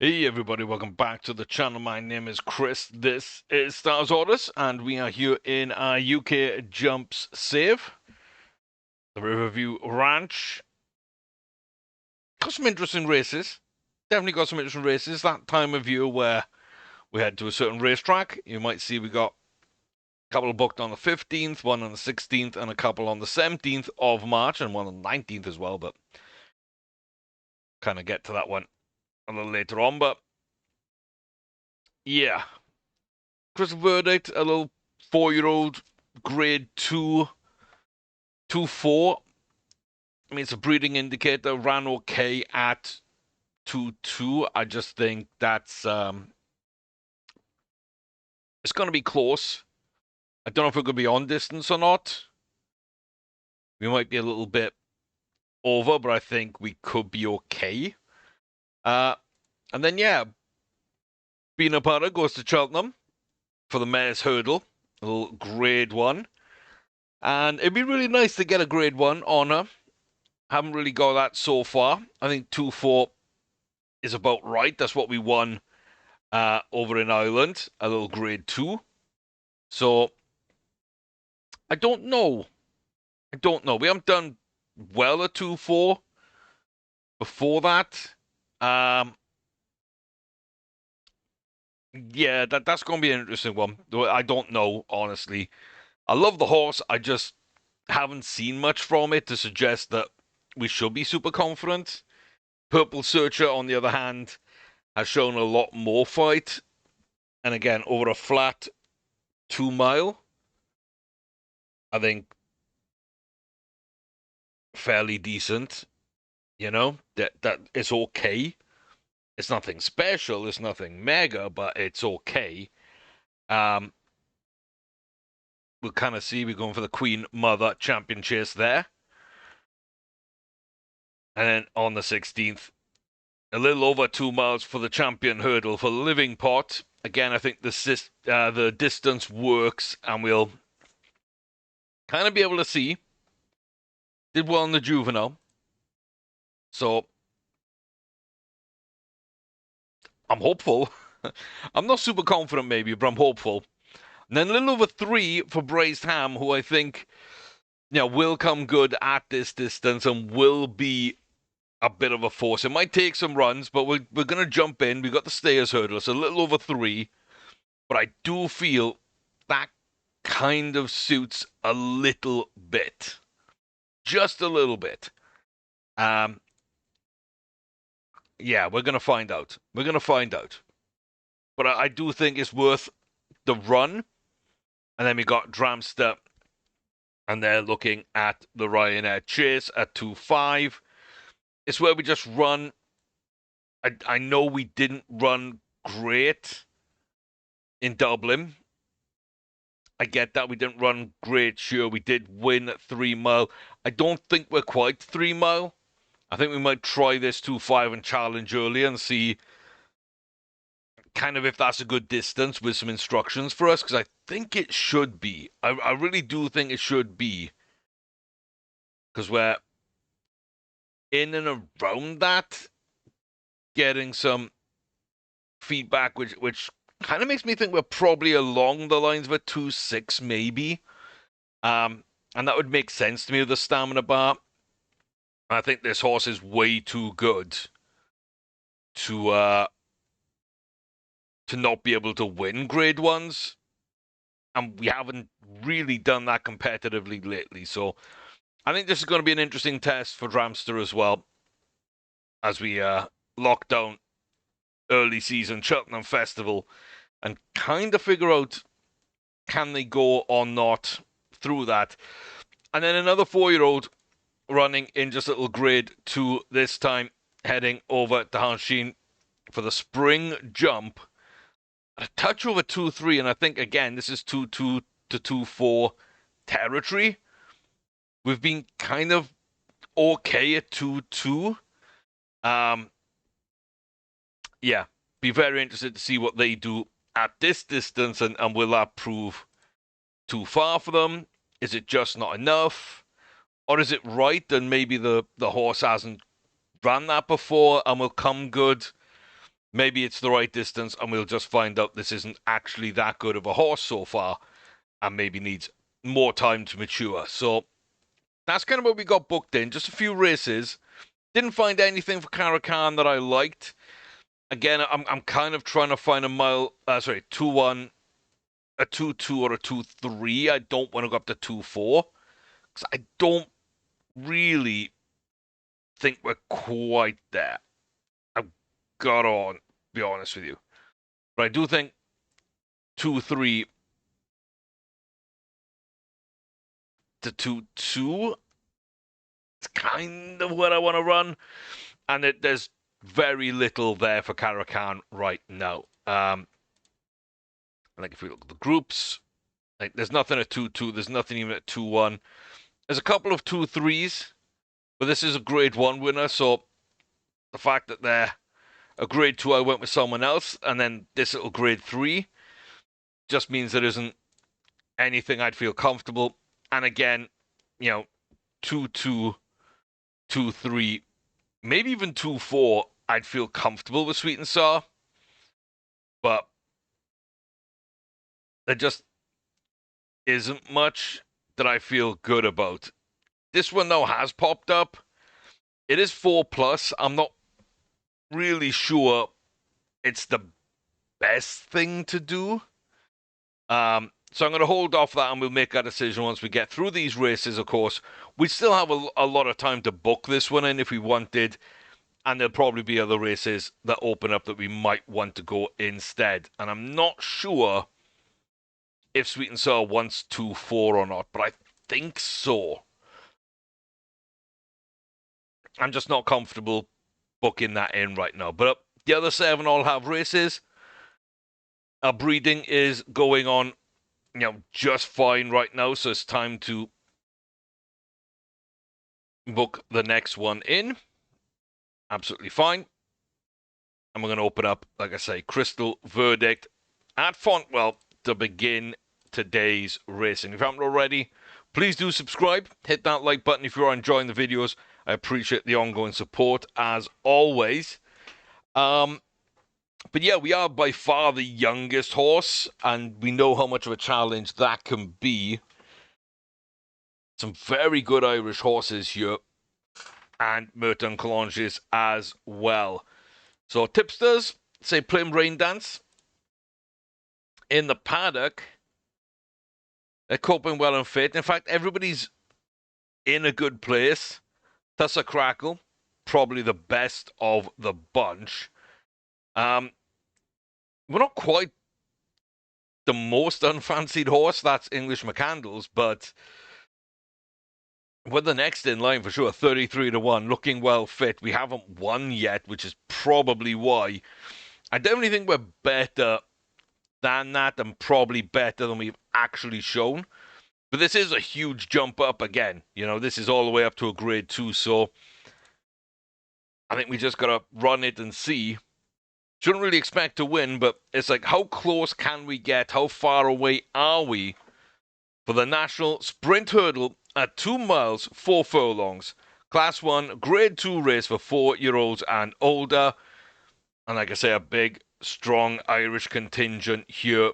Hey everybody, welcome back to the channel. My name is Chris. This is Stars Orders, and we are here in our UK Jumps save, the Riverview Ranch. Got some interesting races. Definitely got some interesting races. That time of year where we head to a certain racetrack. You might see we got a couple booked on the 15th, one on the 16th, and a couple on the 17th of March, and one on the 19th as well, but kind of get to that one a little later on. But yeah, Crystal Verdict, a little 4-year-old grade 2 2-4. I mean, it's a breeding indicator. Ran okay at 2-2. I just think that's it's going to be close. I don't know if we're going to be on distance or not. We might be a little bit over, but I think we could be okay. And then yeah, Peanut Butter goes to Cheltenham for the Mares Hurdle, a little grade 1. And it'd be really nice to get a grade 1 on her. Haven't really got that so far. I think 2-4 is about right. That's what we won over in Ireland, a little grade 2. So I don't know. We haven't done well at 2-4 before that. Yeah, that's going to be an interesting one. I don't know, honestly. I love the horse. I just haven't seen much from it to suggest that we should be super confident. Purple Searcher, on the other hand, has shown a lot more fight. And again, over a flat 2 mile, I think fairly decent. You know, that it's okay. It's nothing special, it's nothing mega, but it's okay. We'll kind of see we're going for the Queen Mother Champion Chase there. And then on the 16th, a little over 2 miles for the Champion Hurdle for the Living Pot. Again, I think the distance works, and we'll kind of be able to see. Did well in the Juvenile. So I'm hopeful. I'm not super confident, maybe, but I'm hopeful. And then a little over 3 for Braised Ham, who I think, will come good at this distance and will be a bit of a force. It might take some runs, but we're going to jump in. We've got the Stayers Hurdle, so a little over 3. But I do feel that kind of suits a little bit. Just a little bit. Yeah, we're going to find out. But I do think it's worth the run. And then we got Dramster, and they're looking at the Ryanair Chase at 2-5. It's where we just run. I know we didn't run great in Dublin. I get that we didn't run great. Sure, we did win at 3 mile. I don't think we're quite 3 mile. I think we might try this 2-5 and challenge early and see kind of if that's a good distance with some instructions for us, because I think it should be. I really do think it should be, because we're in and around that, getting some feedback, which kind of makes me think we're probably along the lines of a 2-6 maybe. And that would make sense to me with the stamina bar. I think this horse is way too good to not be able to win grade 1s. And we haven't really done that competitively lately. So I think this is going to be an interesting test for Dramster as well, as we lock down early season Cheltenham Festival and kind of figure out, can they go or not through that. And then another 4-year-old running in just a little grade 2 this time, heading over to Hanshin for the spring jump. A touch over 2-3, and I think, again, this is 2-2 to 2-4 territory. We've been kind of okay at 2-2. Yeah, be very interested to see what they do at this distance, and will that prove too far for them? Is it just not enough? Or is it right, and maybe the horse hasn't run that before and will come good? Maybe it's the right distance, and we'll just find out this isn't actually that good of a horse so far, and maybe needs more time to mature. So that's kind of what we got booked in. Just a few races. Didn't find anything for Caracan that I liked. Again, I'm kind of trying to find a 2-1, a 2-2, or a 2-3. I don't want to go up to 2-4 because I don't really think we're quite there. I've got to be honest with you, but I do think 2-3 to 2-2 is kind of what I want to run, and there's very little there for Caracan right now. Like if we look at the groups, like there's nothing at 2-2. There's nothing even at 2-1. There's a couple of 2-3s, but this is a grade 1 winner, so the fact that they're a grade 2, I went with someone else, and then this little grade 3 just means there isn't anything I'd feel comfortable. And again, 2-2, 2-3, maybe even 2-4, I'd feel comfortable with Sweet and Sour, but there just isn't much that I feel good about. This one, though, has popped up. It is 4+. I'm not really sure it's the best thing to do. So I'm going to hold off that, and we'll make our decision once we get through these races, of course. We still have a lot of time to book this one in if we wanted, and there'll probably be other races that open up that we might want to go instead. And I'm not sure if Sweet and Sour wants 2-4 or not, but I think so. I'm just not comfortable booking that in right now. But the other 7 all have races. Our breeding is going on, just fine right now, so it's time to book the next one in. Absolutely fine. And we're going to open up, like I say, Crystal Verdict at Fontwell to begin today's racing. If you haven't already, please do subscribe. Hit that like button if you are enjoying the videos. I appreciate the ongoing support, as always. But yeah, we are by far the youngest horse, and we know how much of a challenge that can be. Some very good Irish horses here, and Merton Collanges as well. So tipsters say Plym Rain Dance. In the paddock, they're coping well and fit. In fact, everybody's in a good place. Tussa Crackle, probably the best of the bunch. We're not quite the most unfancied horse, that's English McCandles, but we're the next in line for sure. 33-1, looking well fit. We haven't won yet, which is probably why. I definitely think we're better than that, and probably better than we've actually shown. But this is a huge jump up again. This is all the way up to a grade 2, so I think we just got to run it and see. Shouldn't really expect to win, but it's like, how close can we get? How far away are we for the National Sprint Hurdle at 2 miles, 4 furlongs? Class 1, Grade 2 race for 4-year-olds and older. And like I say, a big, strong Irish contingent here.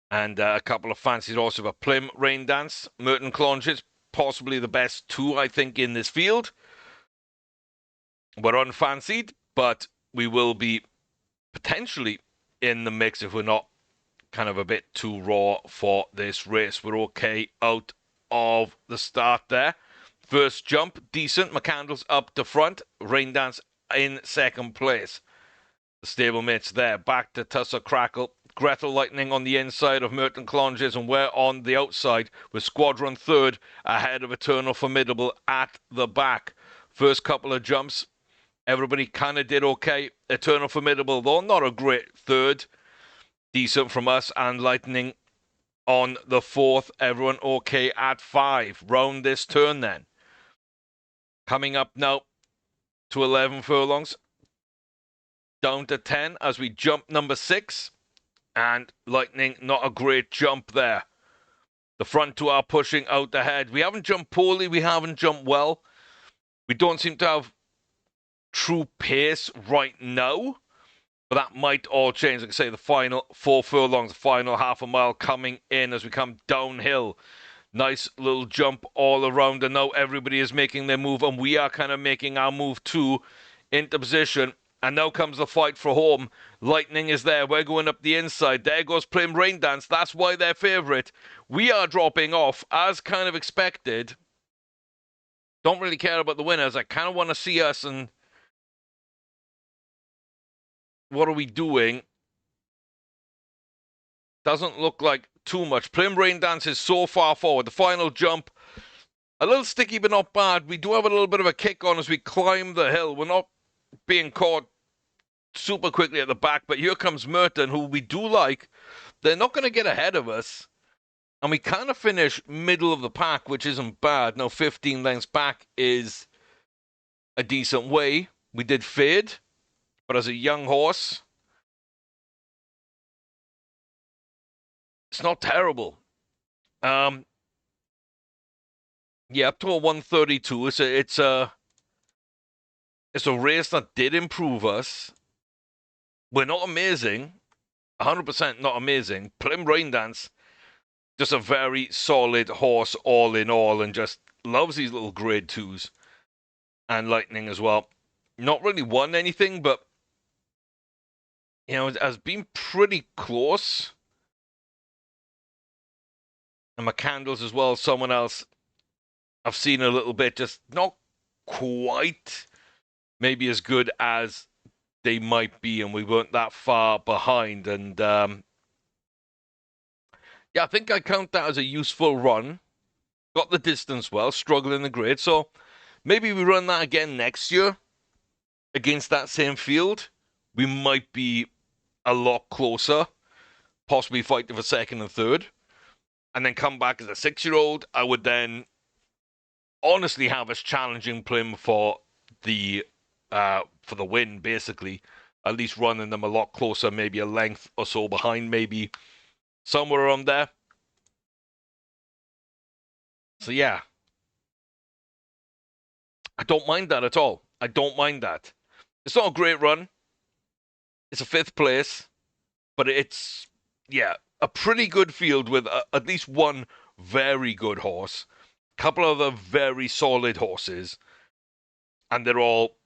And a couple of fancies also for Plym Rain Dance. Merton Collanges, possibly the best 2, I think, in this field. We're unfancied, but we will be potentially in the mix if we're not kind of a bit too raw for this race. We're okay out of the start there. First jump, decent. McCandles up to front. Rain Dance in second place. The stablemates there. Back to Tussa Crackle. Gretel Lightning on the inside of Merton Collanges, and we're on the outside with Squadron third ahead of Eternal Formidable at the back. First couple of jumps, everybody kind of did okay. Eternal Formidable, though, not a great third. Decent from us, and Lightning on the fourth. Everyone okay at 5. Round this turn then. Coming up now to 11 furlongs. Down to 10 as we jump number 6. And Lightning, not a great jump there. The front 2 are pushing out ahead. We haven't jumped poorly. We haven't jumped well. We don't seem to have true pace right now, but that might all change. Like I say, the final 4 furlongs, the final half a mile coming in as we come downhill. Nice little jump all around, and now everybody is making their move, and we are kind of making our move too into position. And now comes the fight for home. Lightning is there. We're going up the inside. There goes Prim Rain Dance. That's why they're favourite. We are dropping off, as kind of expected. Don't really care about the winners. I kind of want to see us, and what are we doing? Doesn't look like too much. Prim Rain Dance is so far forward. The final jump, a little sticky, but not bad. We do have a little bit of a kick on as we climb the hill. We're not being caught super quickly at the back, but here comes Merton, who we do like. They're not going to get ahead of us, and we kind of finish middle of the pack, which isn't bad. Now 15 lengths back is a decent way. We did fade, but as a young horse, it's not terrible. Yeah, up to a 132. It's a race that did improve us. We're not amazing. 100% not amazing. Plim Rain Dance, just a very solid horse all in all, and just loves these little grade 2s. And Lightning as well. Not really won anything, but, you know, it has been pretty close. And McCandles as well, someone else I've seen a little bit, just not quite maybe as good as they might be, and we weren't that far behind. And yeah, I think I count that as a useful run. Got the distance well, struggled in the grid. So maybe we run that again next year against that same field. We might be a lot closer, possibly fighting for second and third, and then come back as a 6-year-old. I would then honestly have us challenging Plim for the win, basically. At least running them a lot closer, maybe a length or so behind, maybe somewhere around there. So yeah, I don't mind that at all. I don't mind that. It's not a great run. It's a 5th place, but it's, yeah, a pretty good field with at least one very good horse, a couple of other very solid horses, and they're all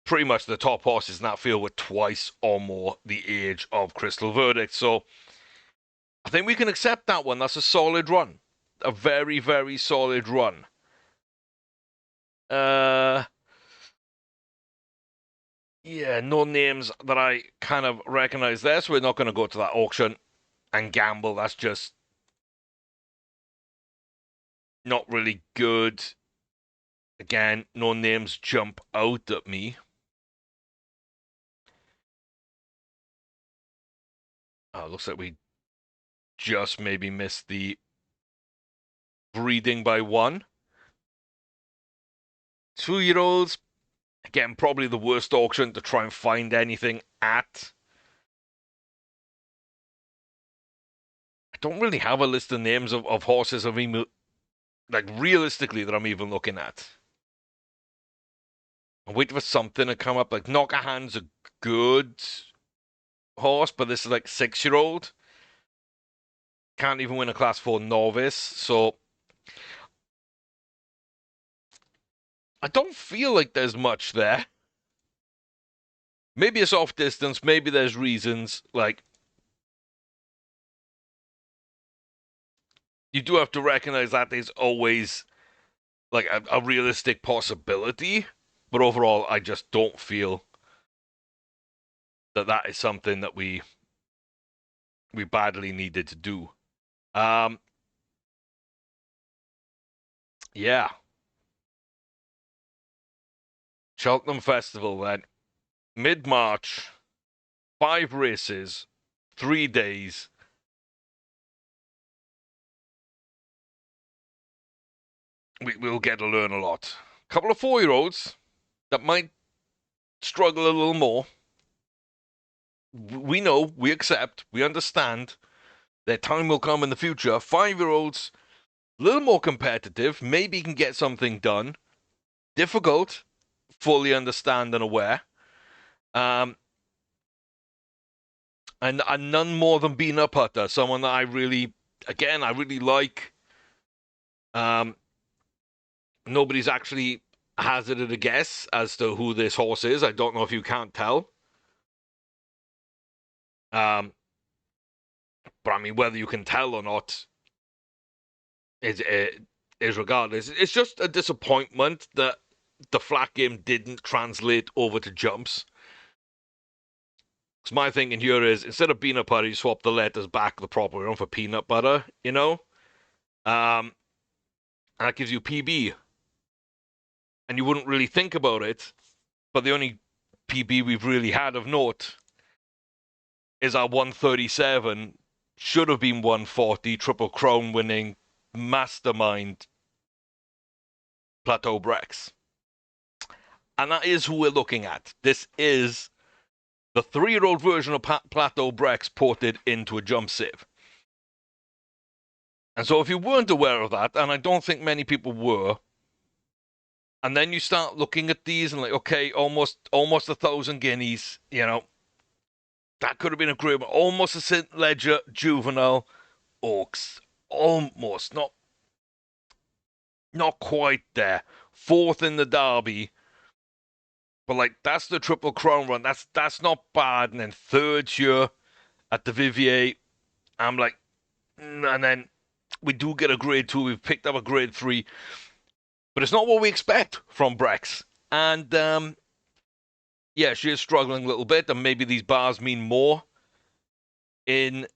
pretty much the top horses in that field with twice or more the age of Crystal Verdict. So I think we can accept that one. That's a solid run. A very, very solid run. Yeah, no names that I kind of recognize there, so we're not going to go to that auction and gamble. That's just not really good. Again, no names jump out at me. Oh, looks like we just maybe missed the breeding by 1. 2-year-olds, again, probably the worst auction to try and find anything at. I don't really have a list of names of horses of even, like, realistically that I'm even looking at. I'm waiting for something to come up. Like, Knockahan's a good horse, but this is like 6-year-old. Can't even win a class 4 novice, so I don't feel like there's much there. Maybe it's off distance, maybe there's reasons, like, you do have to recognize that there's always, like, a realistic possibility, but overall, I just don't feel that that is something that we badly needed to do. Yeah. Cheltenham Festival then. Mid-March. 5 races. 3 days. We'll get to learn a lot. A couple of 4-year-olds that might struggle a little more. We know, we accept, we understand. Their time will come in the future. 5-year-olds, a little more competitive. Maybe can get something done. Difficult. fully understand and aware. And none more than Peanut Butter, someone that I really like. Nobody's actually hazarded a guess as to who this horse is. I don't know if you can't tell. But I mean, whether you can tell or not is regardless. It's just a disappointment that the flat game didn't translate over to jumps. Because my thinking here is, instead of peanut butter, you swap the letters back the proper way for peanut butter, you know? And that gives you PB. And you wouldn't really think about it, but the only PB we've really had of note is our 137, should have been 140, Triple Crown winning mastermind Plateau Brex. And that is who we're looking at. This is the 3-year-old version of Plateau Brex ported into a jump save. And so if you weren't aware of that, and I don't think many people were, and then you start looking at these and like, okay, almost 1,000 guineas, you know, that could have been a great one. Almost a St. Ledger Juvenile Oaks. Almost. Not quite there. 4th in the Derby. But like, that's the Triple Crown run. That's not bad. And then 3rd here at the Vivier. I'm like, and then we do get a grade 2. We've picked up a grade 3. But it's not what we expect from Brex. And yeah, she is struggling a little bit. And maybe these bars mean more in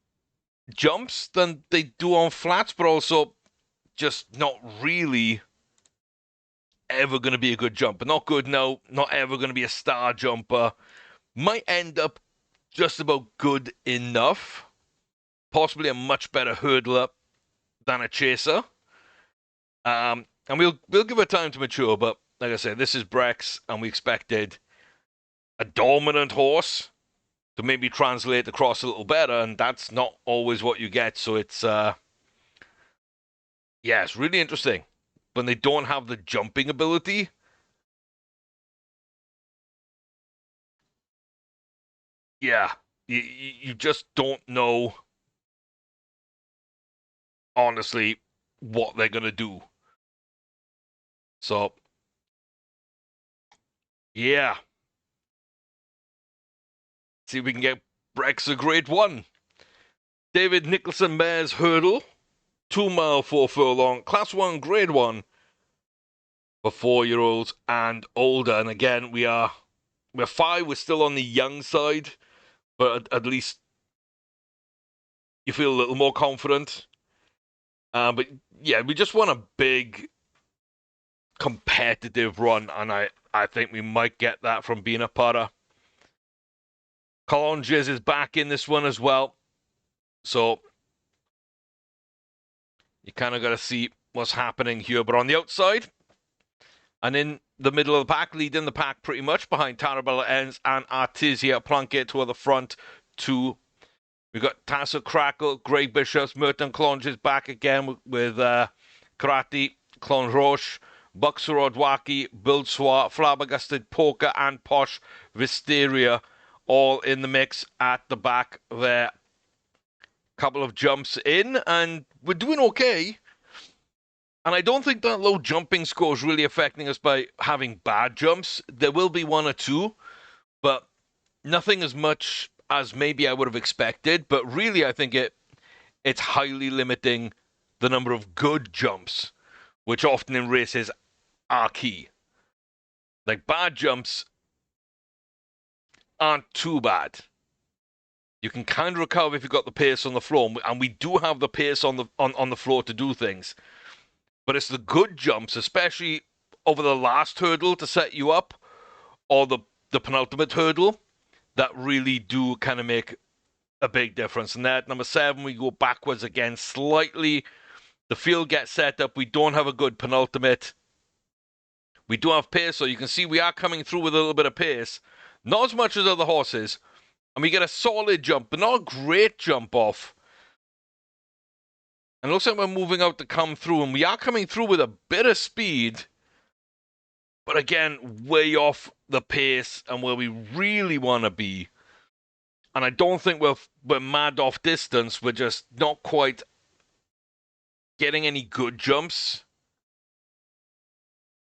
jumps than they do on flats. But also just not really ever going to be a good jumper. Not good, no. Not ever going to be a star jumper. Might end up just about good enough. Possibly a much better hurdler than a chaser. And we'll give her time to mature, but like I said, this is Brex, and we expected a dominant horse to maybe translate across a little better, and that's not always what you get. So it's it's really interesting when they don't have the jumping ability. Yeah, you just don't know, honestly, what they're gonna do. So yeah, see if we can get Brex a grade 1. David Nicholson Mares Hurdle, 2 mile 4 furlong, class 1, grade 1 for 4-year-olds and older. And again, we're 5, we're still on the young side, but at least you feel a little more confident. But yeah, we just want a big competitive run, and I think we might get that from Peanut Butter. Colonges is back in this one as well, so you kind of got to see what's happening here. But on the outside, and in the middle of the pack, leading the pack pretty much behind Tarabella Ends and Artisia Plunkett to the front 2. We've got Tassa Crackle, Grey Bishops, Merton Colonges back again with Karate, Clon Roche, Buxer Odwaki, Build Swat, Flabbergasted Poker, and Posh Visteria all in the mix at the back there. Couple of jumps in, and we're doing okay. And I don't think that low jumping score is really affecting us by having bad jumps. There will be 1 or 2, but nothing as much as maybe I would have expected. But really, I think it's highly limiting the number of good jumps, which often in races are key. Like, bad jumps aren't too bad. You can kind of recover if you've got the pace on the floor, and we do have the pace on the floor to do things. But it's the good jumps, especially over the last hurdle to set you up, or the penultimate hurdle, that really do kind of make a big difference. And that number 7, we go backwards again slightly. The field gets set up. We don't have a good penultimate. We do have pace, so you can see we are coming through with a little bit of pace. Not as much as other horses. And we get a solid jump, but not a great jump off. And it looks like we're moving out to come through, and we are coming through with a bit of speed. but again, way off the pace and where we really want to be. And I don't think we're mad off distance. We're just not quite getting any good jumps,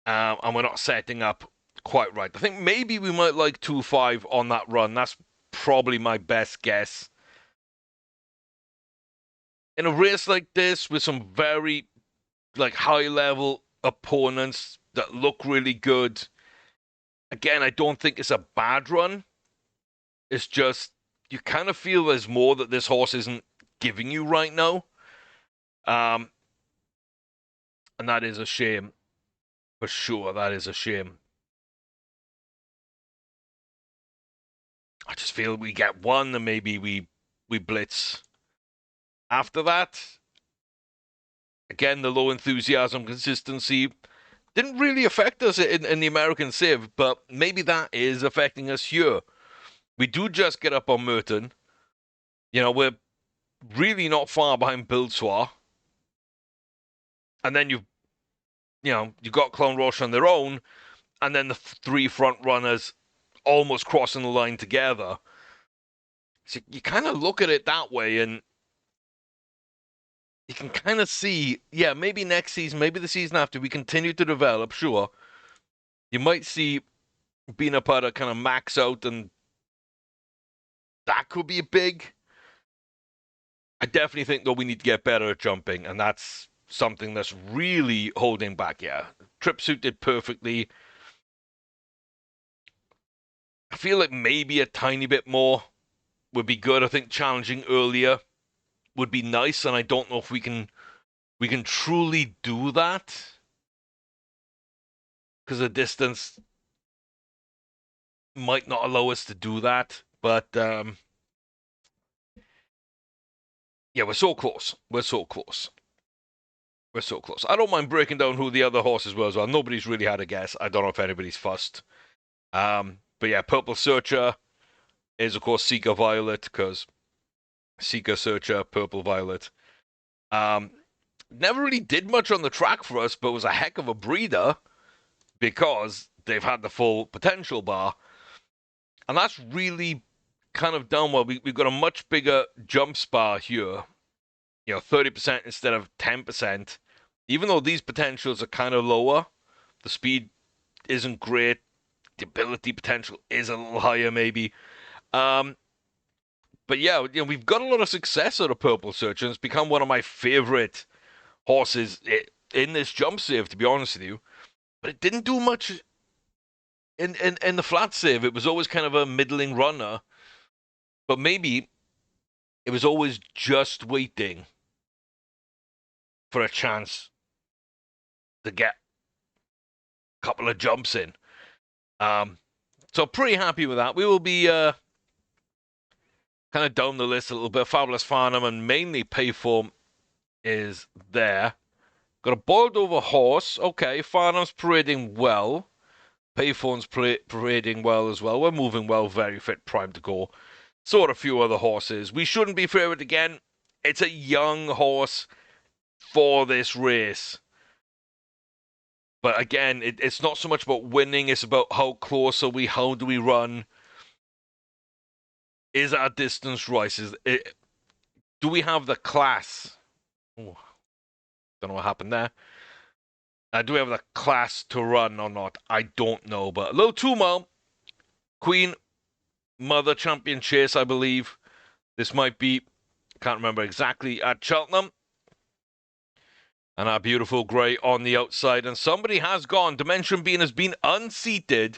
and we're not setting up quite right. I think maybe we might like 2.5 on that run. That's probably my best guess. In a race like this, with some very high level opponents that look really good, again, I don't think it's a bad run. It's just you kind of feel there's more that this horse isn't giving you right now. And that is a shame. For sure, that is a shame. I just feel we get one and maybe we blitz. After that, again, the low enthusiasm consistency didn't really affect us in the American Civ, but maybe that is affecting us here. We do just get up on Merton. We're really not far behind Bilsoir. And then you've got Clone Roche on their own, and then the three front runners almost crossing the line together. So you kind of look at it that way, and you can kind of see, maybe next season, maybe the season after, we continue to develop, sure. You might see Binapata kind of max out, and that could be big. I definitely think, though, we need to get better at jumping, and that's something that's really holding back. Yeah, Trip Suit did perfectly. I feel like maybe a tiny bit more would be good. I think challenging earlier would be nice, and I don't know if we can truly do that because the distance might not allow us to do that. But yeah, we're so close. We're so close. We're so close. I don't mind breaking down who the other horses were as well. Nobody's really had a guess. I don't know if anybody's fussed. But yeah, Purple Searcher is, of course, Seeker Violet, because Seeker Searcher, Purple Violet. Never really did much on the track for us, but was a heck of a breeder because they've had the full potential bar. And that's really kind of done well. We've got a much bigger jumps bar here. 30% instead of 10%. Even though these potentials are kind of lower, the speed isn't great. The ability potential is a little higher, maybe. But yeah, we've got a lot of success out of Purple Searcher. It's become one of my favorite horses in this jump save, to be honest with you. But it didn't do much in the flat save. It was always kind of a middling runner. But maybe it was always just waiting for a chance to get a couple of jumps in. So pretty happy with that. We will be kind of down the list a little bit. Fabulous Farnham and mainly Payform is there. Got a boiled over horse. Okay, Farnham's parading well. Payphorn's parading well as well. We're moving well, very fit, primed to go. So are a few other horses. We shouldn't be favourite again. It's a young horse for this race. But again, it's not so much about winning. It's about how close are we? How do we run? Is our distance right? Do we have the class? Oh, don't know what happened there. Do we have the class to run or not? I don't know. But a little 2 mile. Queen Mother Champion Chase, I believe. This might be, can't remember exactly, at Cheltenham. And our beautiful grey on the outside. And somebody has gone. Dimension Bean has been unseated.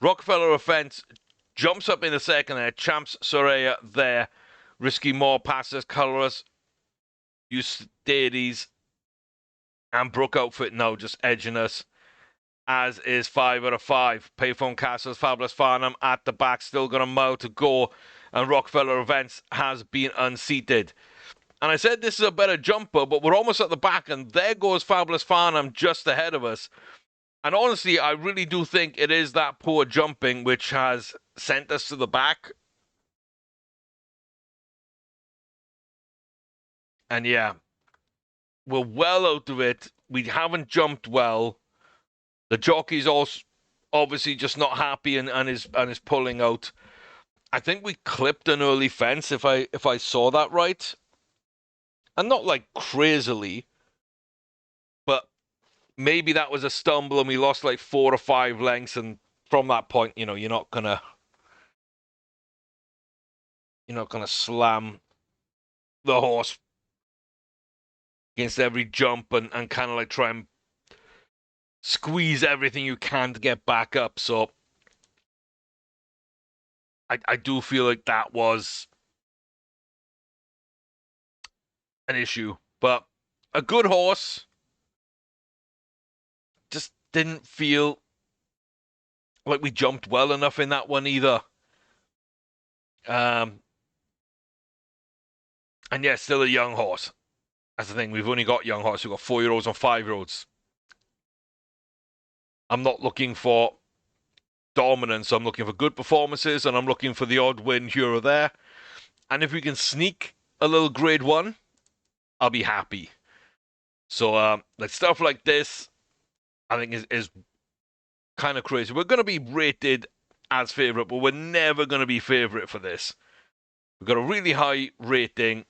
Rockefeller Offense jumps up in the second there. Champs Soraya there. Risky More passes. Colorless. Eustates. And Brook Outfit now just edging us. As is 5 out of 5. Payphone Castles, Fabulous Farnham at the back. Still got a mile to go. And Rockefeller Events has been unseated. And I said this is a better jumper, but we're almost at the back, and there goes Fabulous Farnham just ahead of us. And honestly, I really do think it is that poor jumping which has sent us to the back. And yeah, we're well out of it. We haven't jumped well. The jockeys all obviously just not happy and is pulling out. I think we clipped an early fence if I saw that right. And not like crazily, but maybe that was a stumble and we lost like 4 or 5 lengths, and from that point, you're not gonna slam the horse against every jump and kind of like try and squeeze everything you can to get back up. So I do feel like that was an issue. But a good horse, just didn't feel like we jumped well enough in that one either. And yeah, still a young horse. That's the thing. We've only got young horses. We've got 4-year-olds and 5-year-olds. I'm not looking for dominance. I'm looking for good performances, and I'm looking for the odd win here or there. And if we can sneak a little grade 1, I'll be happy. So like stuff like this, I think is kind of crazy. We're going to be rated as favorite, but we're never going to be favorite for this. We've got a really high rating.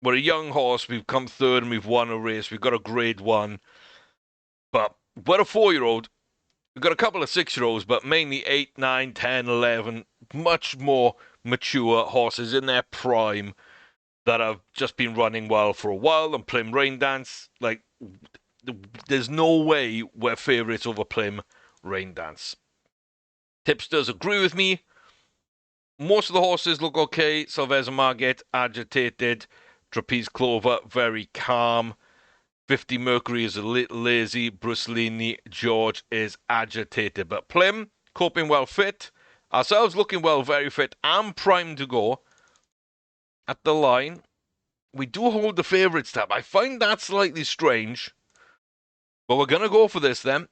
We're a young horse. We've come third and we've won a race. We've got a grade 1. But we're a 4-year-old. We've got a couple of 6-year-olds, but mainly 8, 9, 10, 11, much more mature horses in their prime that have just been running well for a while. And Plim Rain Dance, like, there's no way we're favourites over Plim Rain Dance. Tipsters agree with me. Most of the horses look okay. Salveza Margate, agitated. Trapeze Clover, very calm. 50 Mercury is a little lazy. Brucelini George is agitated. But Plim, coping well fit. Ourselves looking well, very fit. And primed to go. At the line, we do hold the favourites tab. I find that slightly strange. But we're going to go for this then.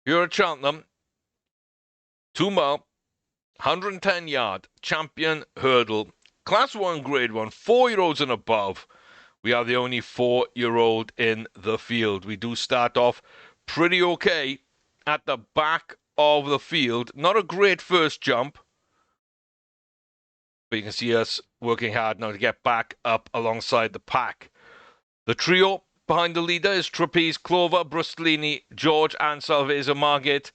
Here at Cheltenham. 2 mile. 110 yard. Champion hurdle. Class 1, grade 1. 4-year-olds and above. We are the only 4-year-old in the field. We do start off pretty okay at the back of the field. Not a great first jump. But you can see us working hard now to get back up alongside the pack. The trio behind the leader is Trapeze Clover, Brucelini George, and Salveza Margate.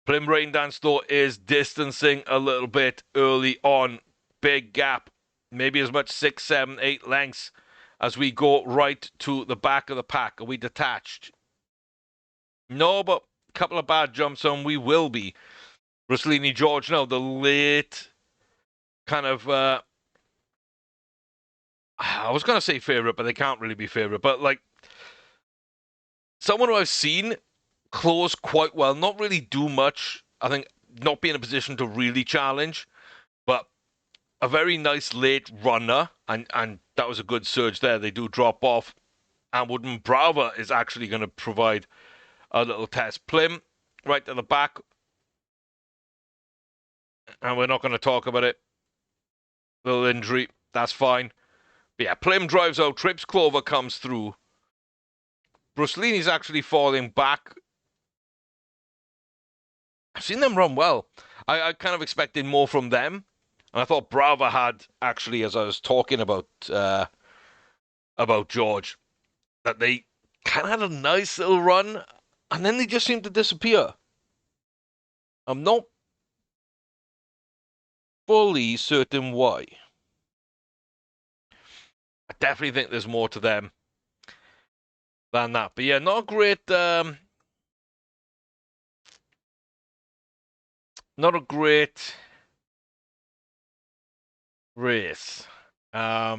Plim Rain Dance, though, is distancing a little bit early on. Big gap. Maybe as much 6, 7, 8 lengths as we go right to the back of the pack. Are we detached? No, but a couple of bad jumps on we will be. Brucelini George, no, the late kind of, I was going to say favourite, but they can't really be favourite. But like, someone who I've seen close quite well, not really do much. I think not be in a position to really challenge, but a very nice late runner, and that was a good surge there. They do drop off, and Woodman Brava is actually going to provide a little test. Plim, right to the back, and we're not going to talk about it. Little injury, that's fine. But yeah, Plim drives out, Trips Clover comes through. Brucelini's actually falling back. I've seen them run well. I kind of expected more from them. And I thought Brava had, actually, as I was talking about George, that they kind of had a nice little run, and then they just seemed to disappear. I'm not fully certain why. I definitely think there's more to them than that. But yeah, not a great... not a great race. Yeah,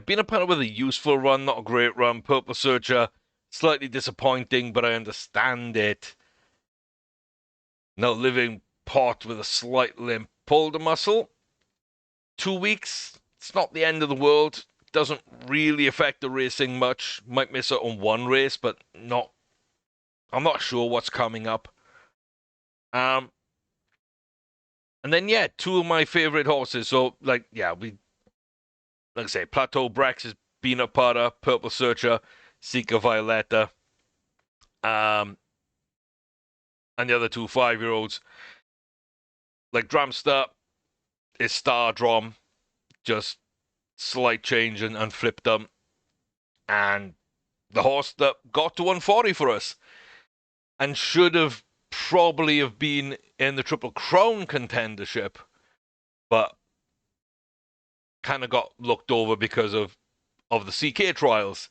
been a part with a useful run, not a great run. Purple Searcher, slightly disappointing, but I understand it. No living pot with a slight limp. Pulled a muscle. 2 weeks. It's not the end of the world. Doesn't really affect the racing much. Might miss it on one race, but not. I'm not sure what's coming up. And then yeah, 2 of my favorite horses. So like, yeah, we like I say, Plateau Brex is Peanut Butter, Purple Searcher, Seeker Violetta, and the other two 5-year-olds. Like Dramster is Star Drum, just slight change and flipped them. And the horse that got to 140 for us and should have probably have been in the Triple Crown contendership, but kind of got looked over because of the CK trials.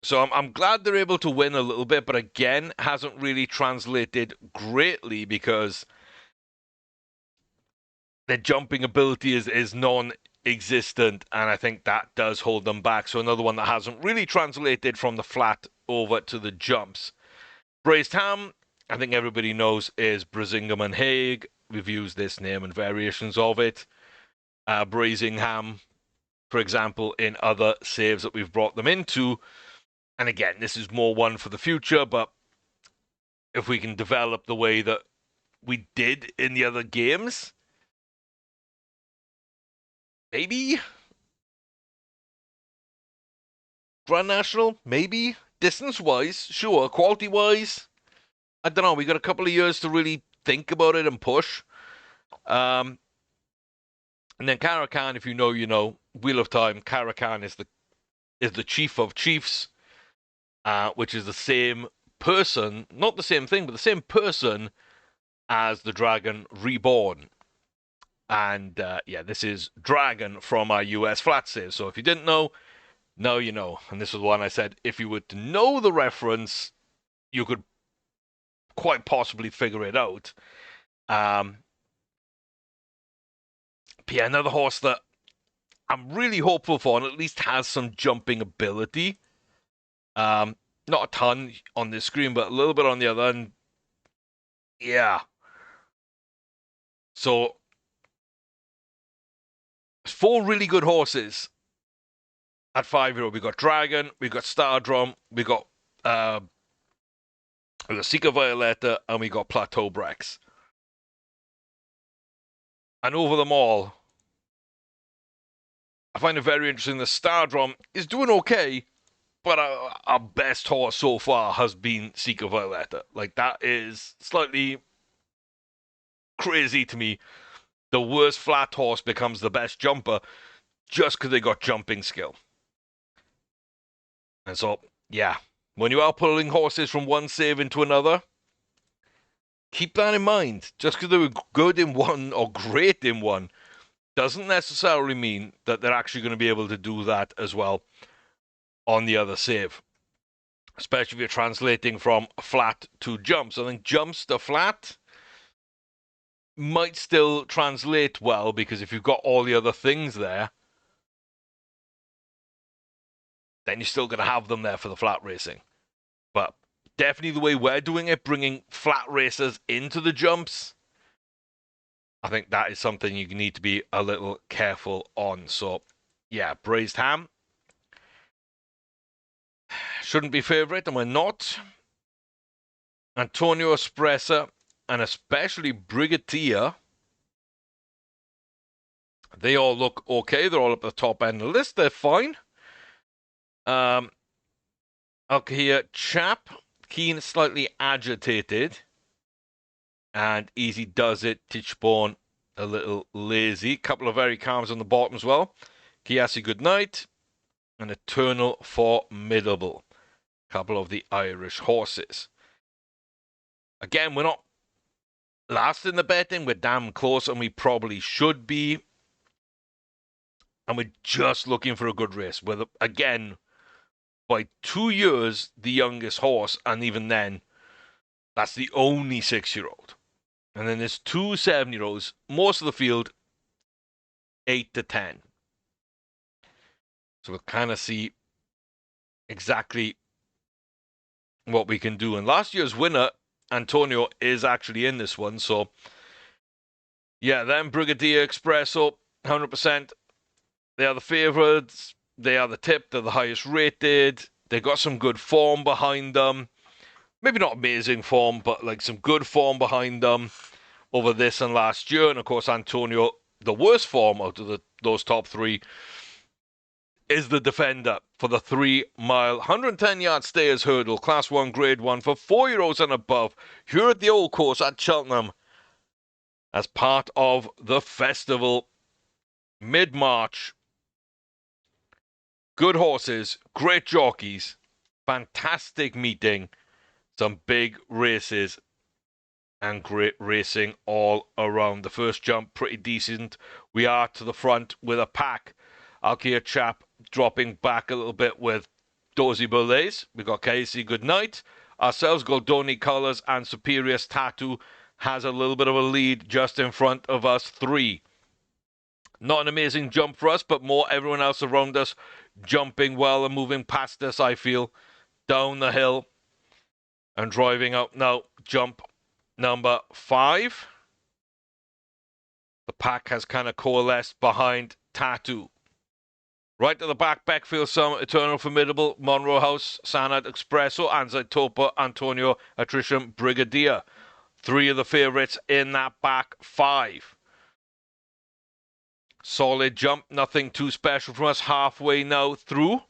So I'm glad they're able to win a little bit, but again, hasn't really translated greatly because their jumping ability is non-existent, and I think that does hold them back. So another one that hasn't really translated from the flat over to the jumps. Braised Ham, I think everybody knows, is Brasingham and Haig. We've used this name and variations of it. Braising Ham, for example, in other saves that we've brought them into. And again, this is more one for the future, but if we can develop the way that we did in the other games, maybe Grand National, maybe distance-wise, sure. Quality-wise, I don't know. We got a couple of years to really think about it and push. And then Caracan, if you know, you know. Wheel of Time, Caracan is the chief of chiefs, which is the same person, not the same thing, but the same person as the Dragon Reborn. And yeah, this is Dragon from our US flat save. So if you didn't know, now you know. And this was one I said, if you were to know the reference, you could quite possibly figure it out. But yeah, another horse that I'm really hopeful for, and at least has some jumping ability. Not a ton on this screen, but a little bit on the other. And yeah. So 4 really good horses at 5-year-old. We got Dragon, we got Star Drum, we got Seeker Violetta, and we got Plateau Brex. And over them all, I find it very interesting that Star Drum is doing okay, but our best horse so far has been Seeker Violetta. Like, that is slightly crazy to me. The worst flat horse becomes the best jumper just because they got jumping skill. And so, yeah, when you are pulling horses from one save into another, keep that in mind. Just because they were good in one or great in one doesn't necessarily mean that they're actually going to be able to do that as well on the other save. Especially if you're translating from flat to jumps. I think jumps to flat might still translate well, because if you've got all the other things there, then you're still going to have them there for the flat racing. But definitely the way we're doing it, bringing flat racers into the jumps, I think that is something you need to be a little careful on. So, yeah, Braised Ham shouldn't be favourite, and we're not. Antonio Espressa, and especially Brigadier, they all look okay. They're all up at the top end of the list. They're fine. Okay, here, Chap, Keen, slightly agitated. And Easy Does It, Tichborne, a little lazy. Couple of very calms on the bottom as well. Kiasi Goodnight, and Eternal Formidable. Couple of the Irish horses. Again, we're not last in the betting. We're damn close, and we probably should be. And we're just looking for a good race. We're, again, by 2 years, the youngest horse, and even then, that's the only 6-year-old. And then there's 2 7-year-olds, most of the field, 8 to 10. So we'll kind of see exactly what we can do. And last year's winner, Antonio, is actually in this one. So, yeah, then Brigadier Espresso, 100%. They are the favourites. They are the tip. They're the highest rated. They got some good form behind them. Maybe not amazing form, but like some good form behind them over this and last year. And of course, Antonio, the worst form out of the those top three, is the defender for the 3-mile, 110-yard stayers hurdle, Class 1, Grade 1 for 4-year-olds and above, here at the Old Course at Cheltenham, as part of the festival mid-March. Good horses, great jockeys, fantastic meeting, some big races, and great racing all around. The first jump, pretty decent. We are to the front with a pack. Alkia Chap dropping back a little bit with Dozy Burlays. We got Casey Goodnight. Ourselves, Goldoni Colors, and Superior's Tattoo has a little bit of a lead just in front of us, 3. Not an amazing jump for us, but more everyone else around us jumping well and moving past us, I feel, down the hill and driving out now. Jump number 5. The pack has kind of coalesced behind Tattoo. Right to the back, Beckfield Summit, Eternal Formidable, Monroe House, Sanad Expresso, Anzai Topa, Antonio, Attrition, Brigadier. 3 of the favourites in that back 5. Solid jump, nothing too special from us, halfway now through.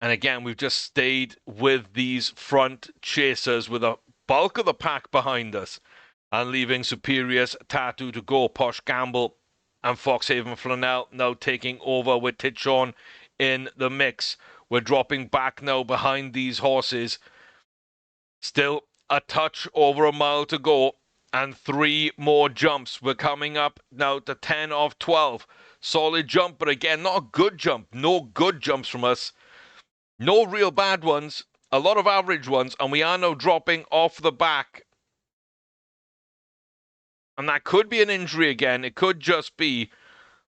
And again, we've just stayed with these front chasers with a bulk of the pack behind us and leaving Superior's Tattoo to go. Posh Gamble and Foxhaven Flannel now taking over with Titchon in the mix. We're dropping back now behind these horses. Still a touch over a mile to go and 3 more jumps. We're coming up now to 10 of 12. Solid jump, but again, not a good jump. No good jumps from us. No real bad ones. A lot of average ones, and we are now dropping off the back. And that could be an injury again. It could just be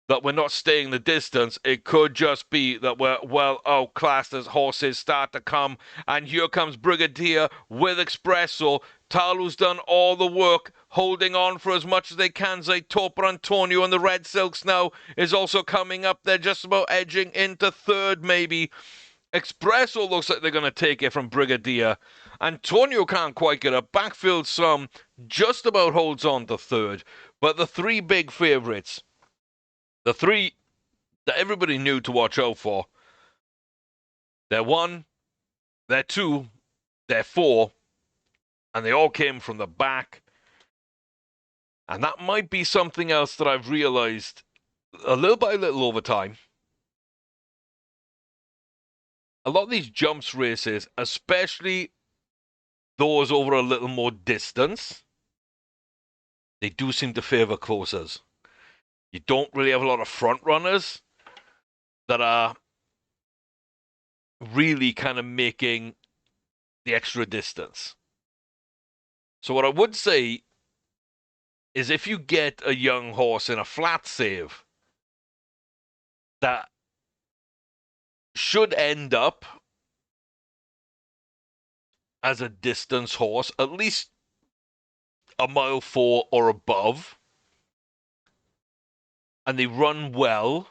that we're not staying the distance. It could just be that we're well outclassed as horses start to come. And here comes Brigadier with Espresso. Talu's done all the work, holding on for as much as they can. Zaitopa Antonio and the Red Silks now is also coming up. They're just about edging into 3rd maybe. Espresso looks like they're going to take it from Brigadier. Antonio can't quite get up. Backfield Some just about holds on to 3rd. But the 3 big favourites, the 3 that everybody knew to watch out for, they're 1, they're 2, they're 4, and they all came from the back. And that might be something else that I've realised a little by little over time. A lot of these jumps races, especially those over a little more distance, they do seem to favour closers. You don't really have a lot of front runners that are really kind of making the extra distance. So what I would say is if you get a young horse in a flat save that should end up as a distance horse, at least a mile 4 or above, and they run well,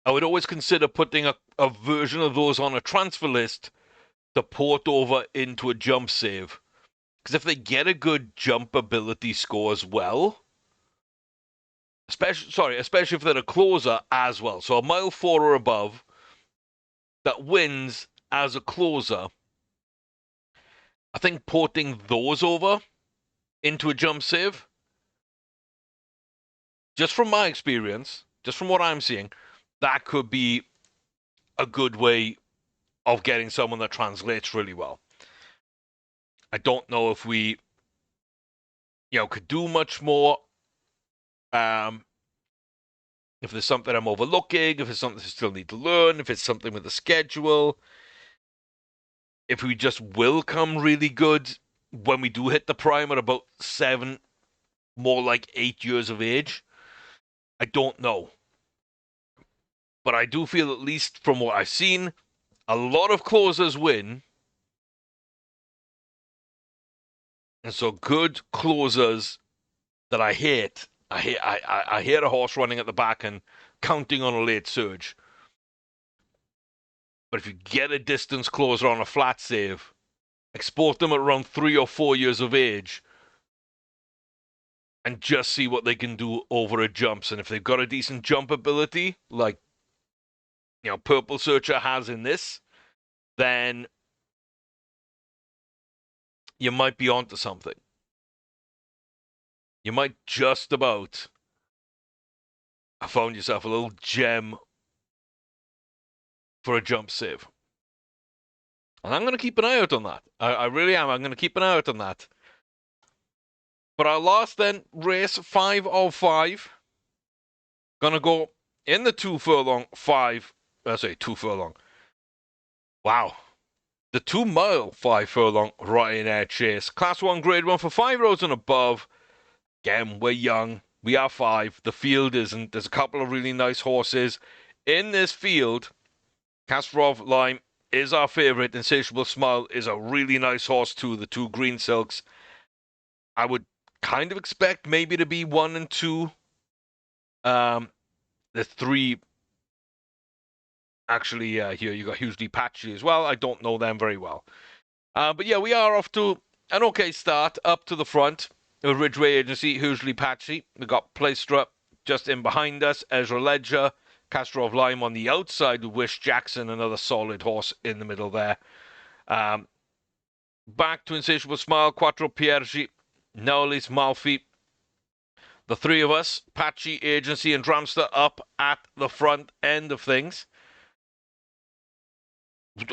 I would always consider putting a version of those on a transfer list to port over into a jump save. Because if they get a good jump ability score as well, especially if they're a closer as well, so a mile 4 or above that wins as a closer, I think porting those over into a jump save, just from my experience, just from what I'm seeing, that could be a good way of getting someone that translates really well. I don't know if we, could do much more. If there's something I'm overlooking, if it's something I still need to learn, if it's something with the schedule, if we just will come really good when we do hit the prime at about 7, more like 8 years of age, I don't know. But I do feel, at least from what I've seen, a lot of closers win. And so good closers that I hate a horse running at the back and counting on a late surge. But if you get a distance closer on a flat save, export them at around 3 or 4 years of age, and just see what they can do over at jumps. And if they've got a decent jump ability, like, Purple Searcher has in this, then you might be onto something. You might just about have found yourself a little gem for a jump save. And I'm going to keep an eye out on that. I really am. I'm going to keep an eye out on that. But our last then race, 5 of 5. Going to go in the 2 furlong 5. 2 furlong. Wow. The 2 mile 5 furlong Ryanair Chase. Class 1, Grade 1 for 5 rows and above. Again, we're young. We are 5. The field isn't. There's a couple of really nice horses in this field. Kasparov Lime is our favourite. Insatiable Smile is a really nice horse too. The 2 Green Silks. I would kind of expect maybe to be 1 and 2. The 3, actually, here you got Hugely Patchy as well. I don't know them very well. But yeah, we are off to an okay start up to the front with Ridgeway Agency, Hugely Patchy. We've got Playstra just in behind us, Ezra Ledger, Castor of Lime on the outside with Wish Jackson, another solid horse in the middle there. Back to Insatiable Smile, Quattro Piergi, Naulis Malfi. The 3 of us, Patchy, Agency, and Dramster up at the front end of things.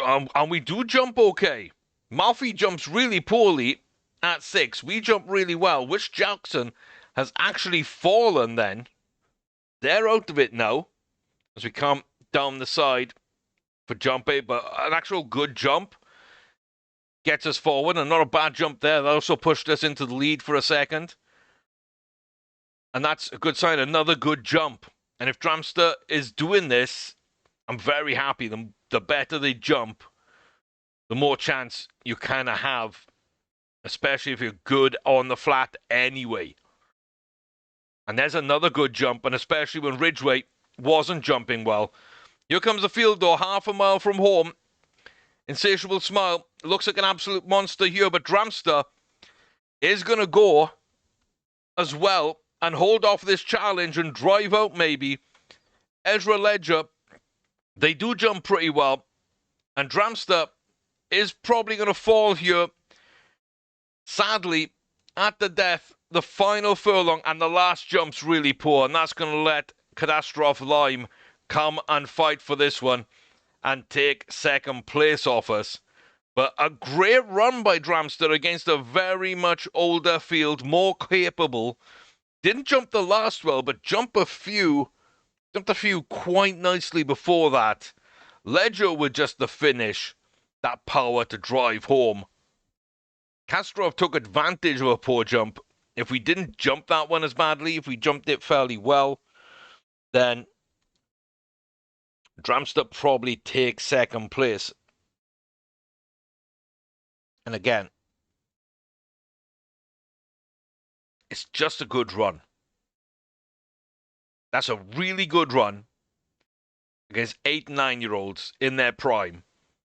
And we do jump okay. Malfi jumps really poorly at 6. We jump really well. Wish Jackson has actually fallen then. They're out of it now as we come down the side for jump 8, but an actual good jump gets us forward, and not a bad jump there. That also pushed us into the lead for a second. And that's a good sign. Another good jump. And if Dramster is doing this, I'm very happy. The better they jump, the more chance you kind of have, especially if you're good on the flat anyway. And there's another good jump, and especially when Ridgeway wasn't jumping well. Here comes the field, though, half a mile from home. Insatiable Smile looks like an absolute monster here, but Dramster is going to go as well and hold off this challenge and drive out maybe. Ezra Ledger, they do jump pretty well, and Dramster is probably going to fall here, sadly, at the death. The final furlong and the last jump's really poor, and that's going to let Catastrophe Lime come and fight for this one and take second place off us. But a great run by Dramster against a very much older field, more capable. Didn't jump the last well, but jumped a few quite nicely before that. Ledger with just the finish, that power to drive home. Kastrov took advantage of a poor jump. If we didn't jump that one as badly, if we jumped it fairly well, then Dramster probably takes second place. And again, it's just a good run. That's a really good run against 8 and 9-year-olds in their prime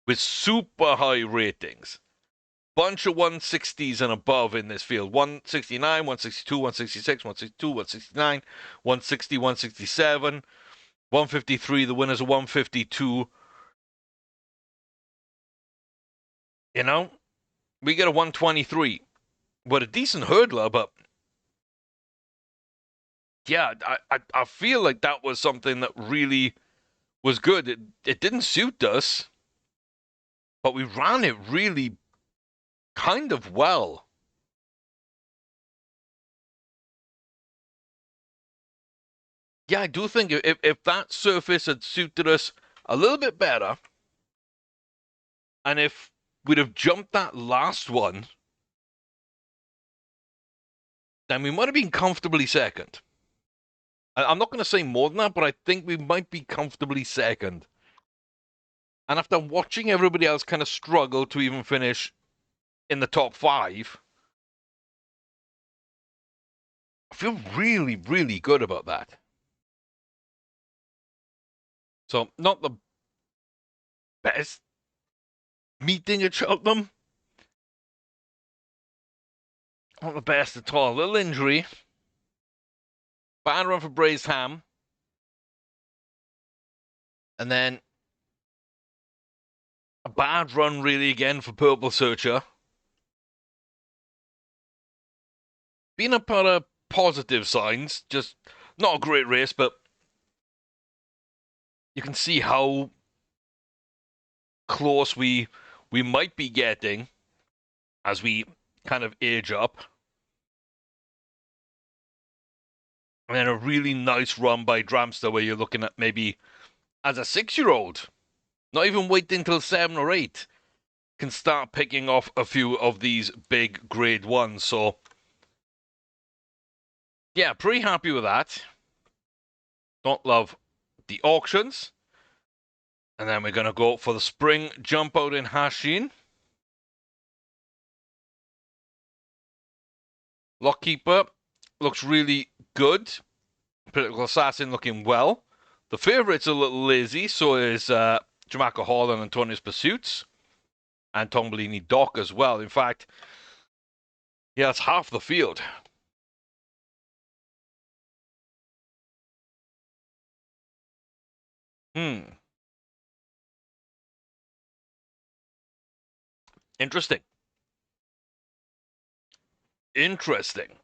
with super high ratings. Bunch of 160s and above in this field. 169, 162, 166, 162, 169, 160, 167, 153. The winners are 152. You know, we get a 123. What a decent hurdler, but yeah, I feel like that was something that really was good. It didn't suit us, but we ran it really kind of well. Yeah, I do think if that surface had suited us a little bit better, and if we'd have jumped that last one, then we might have been comfortably second. I'm not going to say more than that, but I think we might be comfortably second. And after watching everybody else kind of struggle to even finish in the top 5, I feel really, really good about that. So, not the best meeting at Cheltenham. Not the best at all. A little injury. Bad run for Braised Ham. And then a bad run, really, again for Purple Searcher. Been a part of positive signs. Just not a great race, but you can see how close we might be getting as we kind of age up. And then a really nice run by Dramster where you're looking at maybe as a 6-year-old, not even waiting until 7 or 8, can start picking off a few of these big grade 1s. So, yeah, pretty happy with that. Don't love the auctions. And then we're going to go for the spring jump out in Hashin. Lockkeeper looks really good. Political Assassin looking well. The favourite's a little lazy, so is Jamaica Hall and Antonius Pursuits. And Tombolini Doc as well. In fact, yeah, that's half the field. Interesting. Interesting.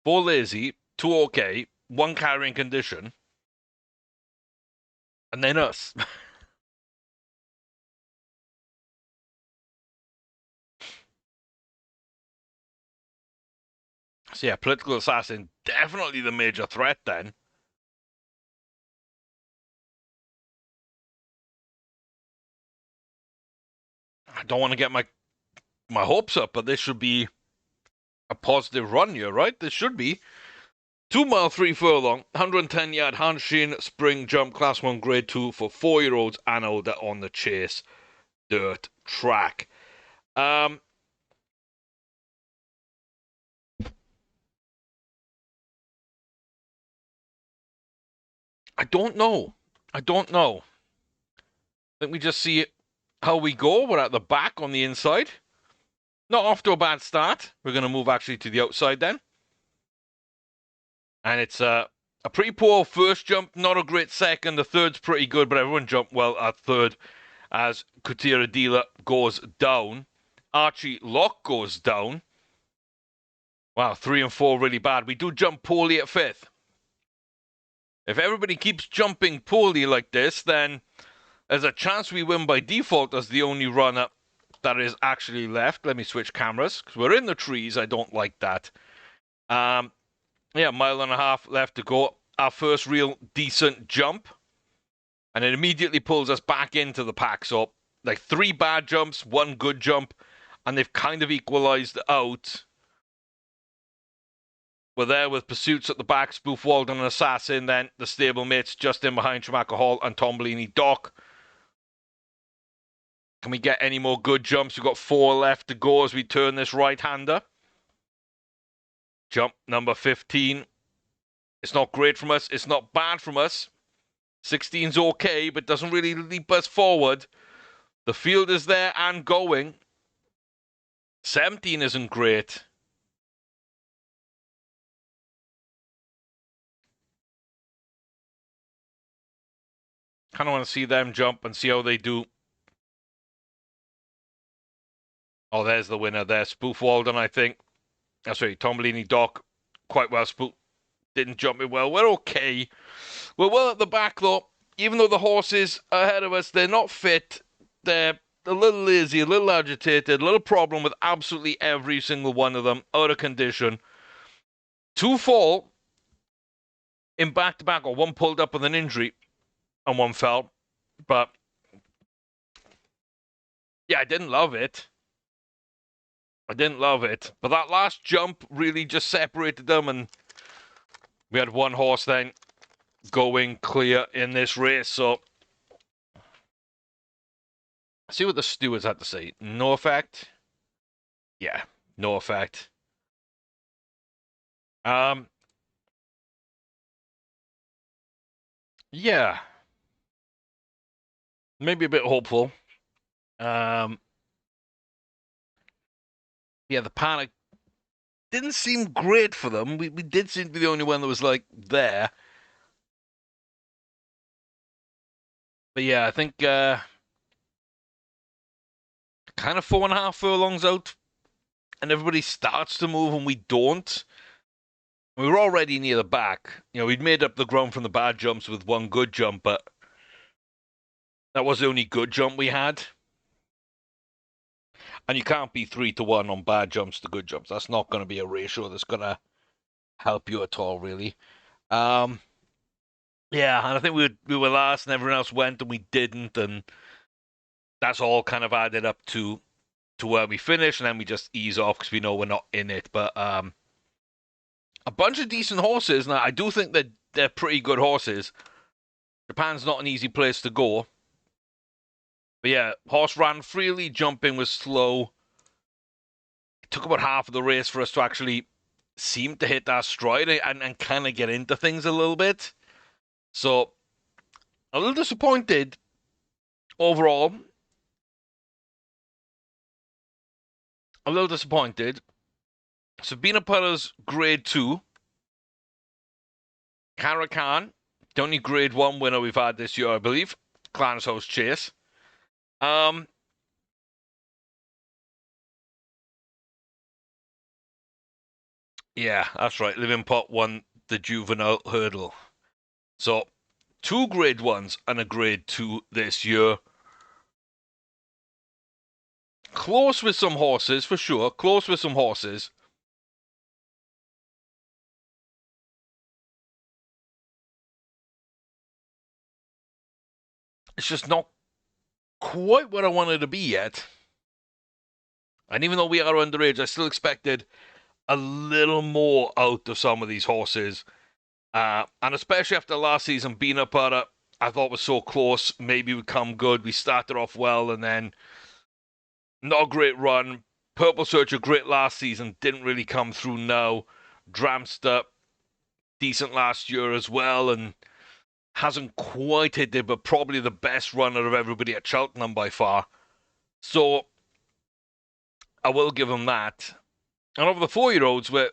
4 lazy, 2 okay, 1 carrying condition, and then us. So yeah, Political Assassin, definitely the major threat then. I don't want to get my hopes up, but this should be a positive run here, right? This should be. 2 mile 3 furlong, 110 yard Hanshin spring jump class 1 grade 2 for 4-year-olds and older on the Chase dirt track. I don't know. I think we just see how we go. We're at the back on the inside. Not off to a bad start. We're going to move actually to the outside then. And it's a pretty poor first jump, not a great second. The third's pretty good, but everyone jumped well at third as Kutira Dealer goes down. Archie Lock goes down. Wow, 3 and 4 really bad. We do jump poorly at 5th. If everybody keeps jumping poorly like this, then there's a chance we win by default as the only runner that is actually left. Let me switch cameras because we're in the trees. I don't like that. Yeah, 1.5 miles left to go. Our first real decent jump. And it immediately pulls us back into the pack. So, like 3 bad jumps, 1 good jump. And they've kind of equalized out. We're there with Pursuits at the back, Spoof Walden and Assassin. Then the stablemates just in behind Jamaica Hall and Tombolini Doc. Can we get any more good jumps? We've got 4 left to go as we turn this right-hander. Jump number 15. It's not great from us. It's not bad from us. 16's okay, but doesn't really leap us forward. The field is there and going. 17 isn't great. Kind of want to see them jump and see how they do. Oh, there's the winner there. Spoof Walden, I think. That's right. Tombolini Doc, quite well. Spoof didn't jump it well. We're okay. We're well at the back, though. Even though the horses ahead of us, they're not fit. They're a little lazy, a little agitated, a little problem with absolutely every single one of them. Out of condition. 2 fall in back-to-back, or 1 pulled up with an injury and 1 fell. But, yeah, I didn't love it. But that last jump really just separated them, and we had 1 horse then going clear in this race. So, see what the stewards had to say. No effect. Yeah, no effect. Yeah. Maybe a bit hopeful. Yeah, the panic didn't seem great for them. We did seem to be the only one that was like there. But yeah, I think kind of 4.5 furlongs out, and everybody starts to move, and we don't. We were already near the back. We'd made up the ground from the bad jumps with one good jump, but that was the only good jump we had. And you can't be 3-1 on bad jumps to good jumps. That's not going to be a ratio that's going to help you at all, really. Yeah, and I think we were last, and everyone else went, and we didn't, and that's all kind of added up to where we finish, and then we just ease off because we know we're not in it. But a bunch of decent horses. Now, I do think that they're pretty good horses. Japan's not an easy place to go. But yeah, horse ran freely, jumping was slow. It took about half of the race for us to actually seem to hit that stride and kind of get into things a little bit. So, a little disappointed overall. A little disappointed. Sabina Putta's grade 2. Caracan, the only grade 1 winner we've had this year, I believe. Clarence House Chase. Yeah, that's right. Living Pot won the juvenile hurdle. So, 2 grade 1s and a grade 2 this year. Close with some horses, for sure. Close with some horses. It's just not quite what I wanted to be yet. And even though we are underage, I still expected a little more out of some of these horses. And especially after last season, Bina Putta, I thought was so close. Maybe would come good. We started off well, and then not a great run. Purple Searcher, great last season, didn't really come through now. Dramster, decent last year as well, and hasn't quite hit it, but probably the best runner of everybody at Cheltenham by far. So I will give him that. And over the 4-year-olds, we're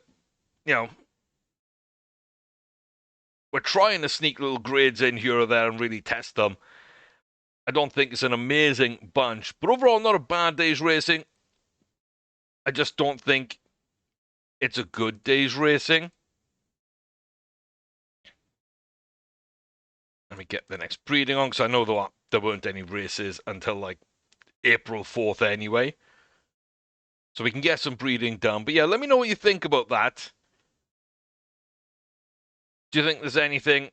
trying to sneak little grades in here or there and really test them. I don't think it's an amazing bunch, but overall, not a bad day's racing. I just don't think it's a good day's racing. Let me get the next breeding on, because I know there weren't any races until like April 4th anyway. So we can get some breeding done. But yeah, let me know what you think about that. Do you think there's anything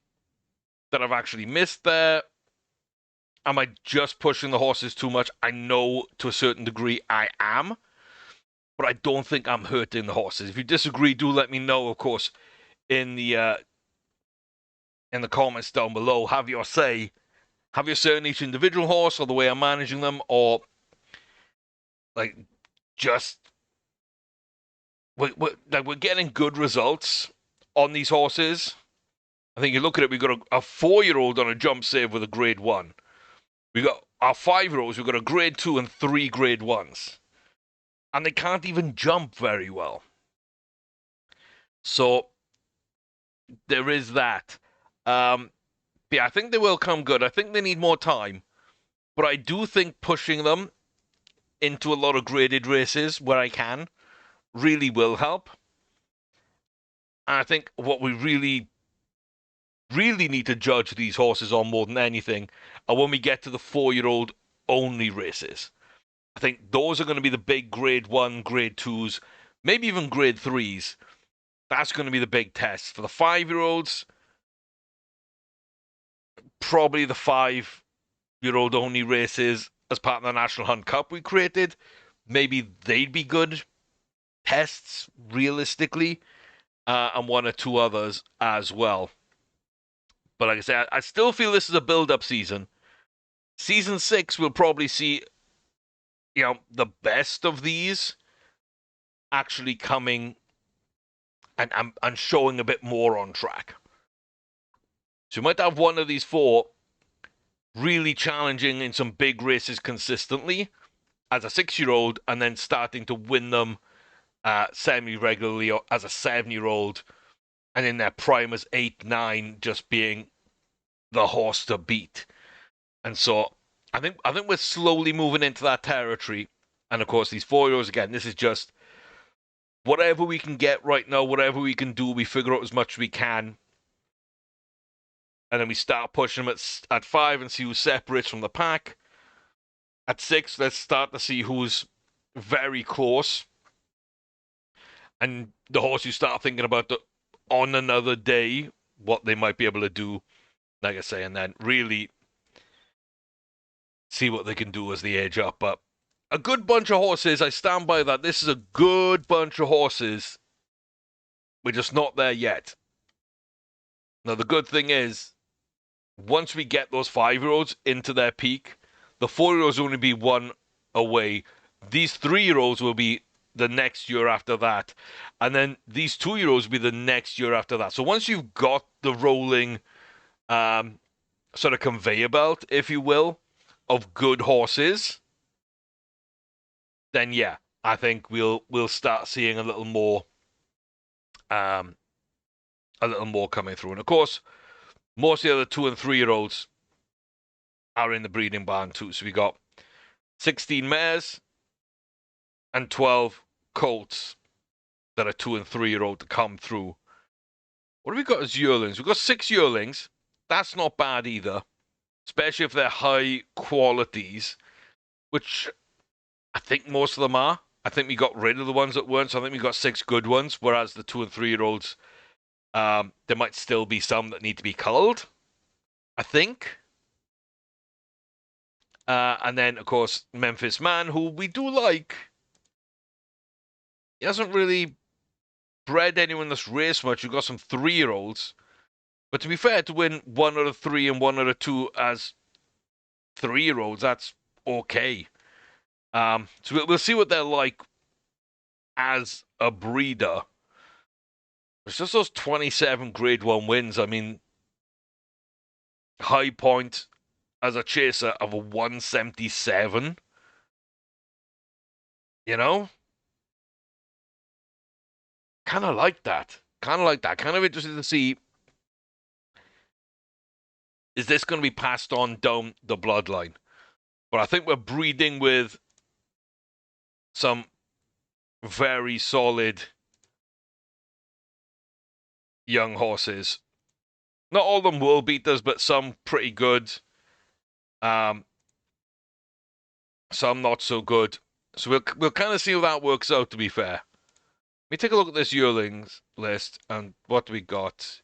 that I've actually missed there? Am I just pushing the horses too much? I know to a certain degree I am, but I don't think I'm hurting the horses. If you disagree, do let me know, of course, in the comments down below. Have your say. Have your say on each individual horse or the way I'm managing them, or like just we're getting good results on these horses. I think you look at it, we've got a 4-year-old on a jump save with a grade 1. We got our 5-year-olds, we've got a grade 2 and 3 grade 1s. And they can't even jump very well. So there is that. Yeah, I think they will come good. I think they need more time. But I do think pushing them into a lot of graded races where I can really will help. And I think what we really need to judge these horses on more than anything are when we get to the 4-year-old only races. I think those are going to be the big grade 1, grade 2s, maybe even grade 3s. That's going to be the big test. For the 5-year-olds, probably the 5-year-old only races as part of the National Hunt Cup we created. Maybe they'd be good tests, realistically, and 1 or 2 others as well. But like I said, I still feel this is a build-up season. Season 6, we'll probably see, the best of these actually coming and showing a bit more on track. So you might have one of these 4 really challenging in some big races consistently as a 6-year-old, and then starting to win them semi-regularly or as a 7-year-old, and in their prime as 8, 9, just being the horse to beat. And so I think we're slowly moving into that territory. And of course, these 4-year-olds again, this is just whatever we can get right now, whatever we can do, we figure out as much as we can. And then we start pushing them at 5 and see who separates from the pack. At 6, let's start to see who's very close. And the horse you start thinking about on another day, what they might be able to do, like I say, and then really see what they can do as they age up. But a good bunch of horses, I stand by that. This is a good bunch of horses. We're just not there yet. Now, the good thing is, once we get those 5-year-olds into their peak, the 4-year-olds will only be one away. These 3-year-olds will be the next year after that. And then these 2-year-olds will be the next year after that. So once you've got the rolling sort of conveyor belt, if you will, of good horses, then yeah, I think we'll start seeing a little more coming through. And of course, most of the other 2 and 3-year-olds are in the breeding barn too. So we got 16 mares and 12 colts that are 2 and 3-year-old to come through. What have we got as yearlings? We've got 6 yearlings. That's not bad either, especially if they're high qualities, which I think most of them are. I think we got rid of the ones that weren't, so I think we got 6 good ones, whereas the 2 and 3-year-olds, there might still be some that need to be culled, I think. And then, of course, Memphis Man, who we do like. He hasn't really bred anyone that's raced much. We've got some 3-year-olds. But to be fair, to win 1 out of 3 and 1 out of 2 as 3-year-olds, that's okay. So we'll see what they're like as a breeder. It's just those 27 Grade 1 wins. I mean, high point as a chaser of a 177. You know? Kind of like that. Kind of interested to see, is this going to be passed on down the bloodline? But I think we're breeding with some very solid young horses. Not all of them world beaters, but some pretty good. Some not so good. So we'll kind of see how that works out, to be fair. Let me take a look at this yearlings list, and what do we got?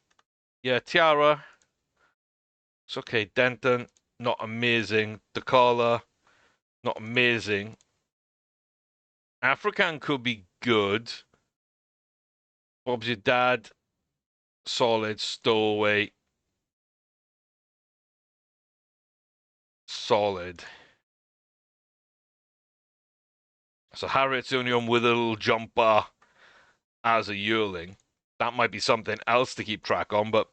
Yeah, Tiara. It's okay. Denton, not amazing. Dakala, not amazing. African could be good. Bob's your dad. Solid. Stowaway. Solid. So Harriet's the only one with a little jumper as a yearling. That might be something else to keep track on, but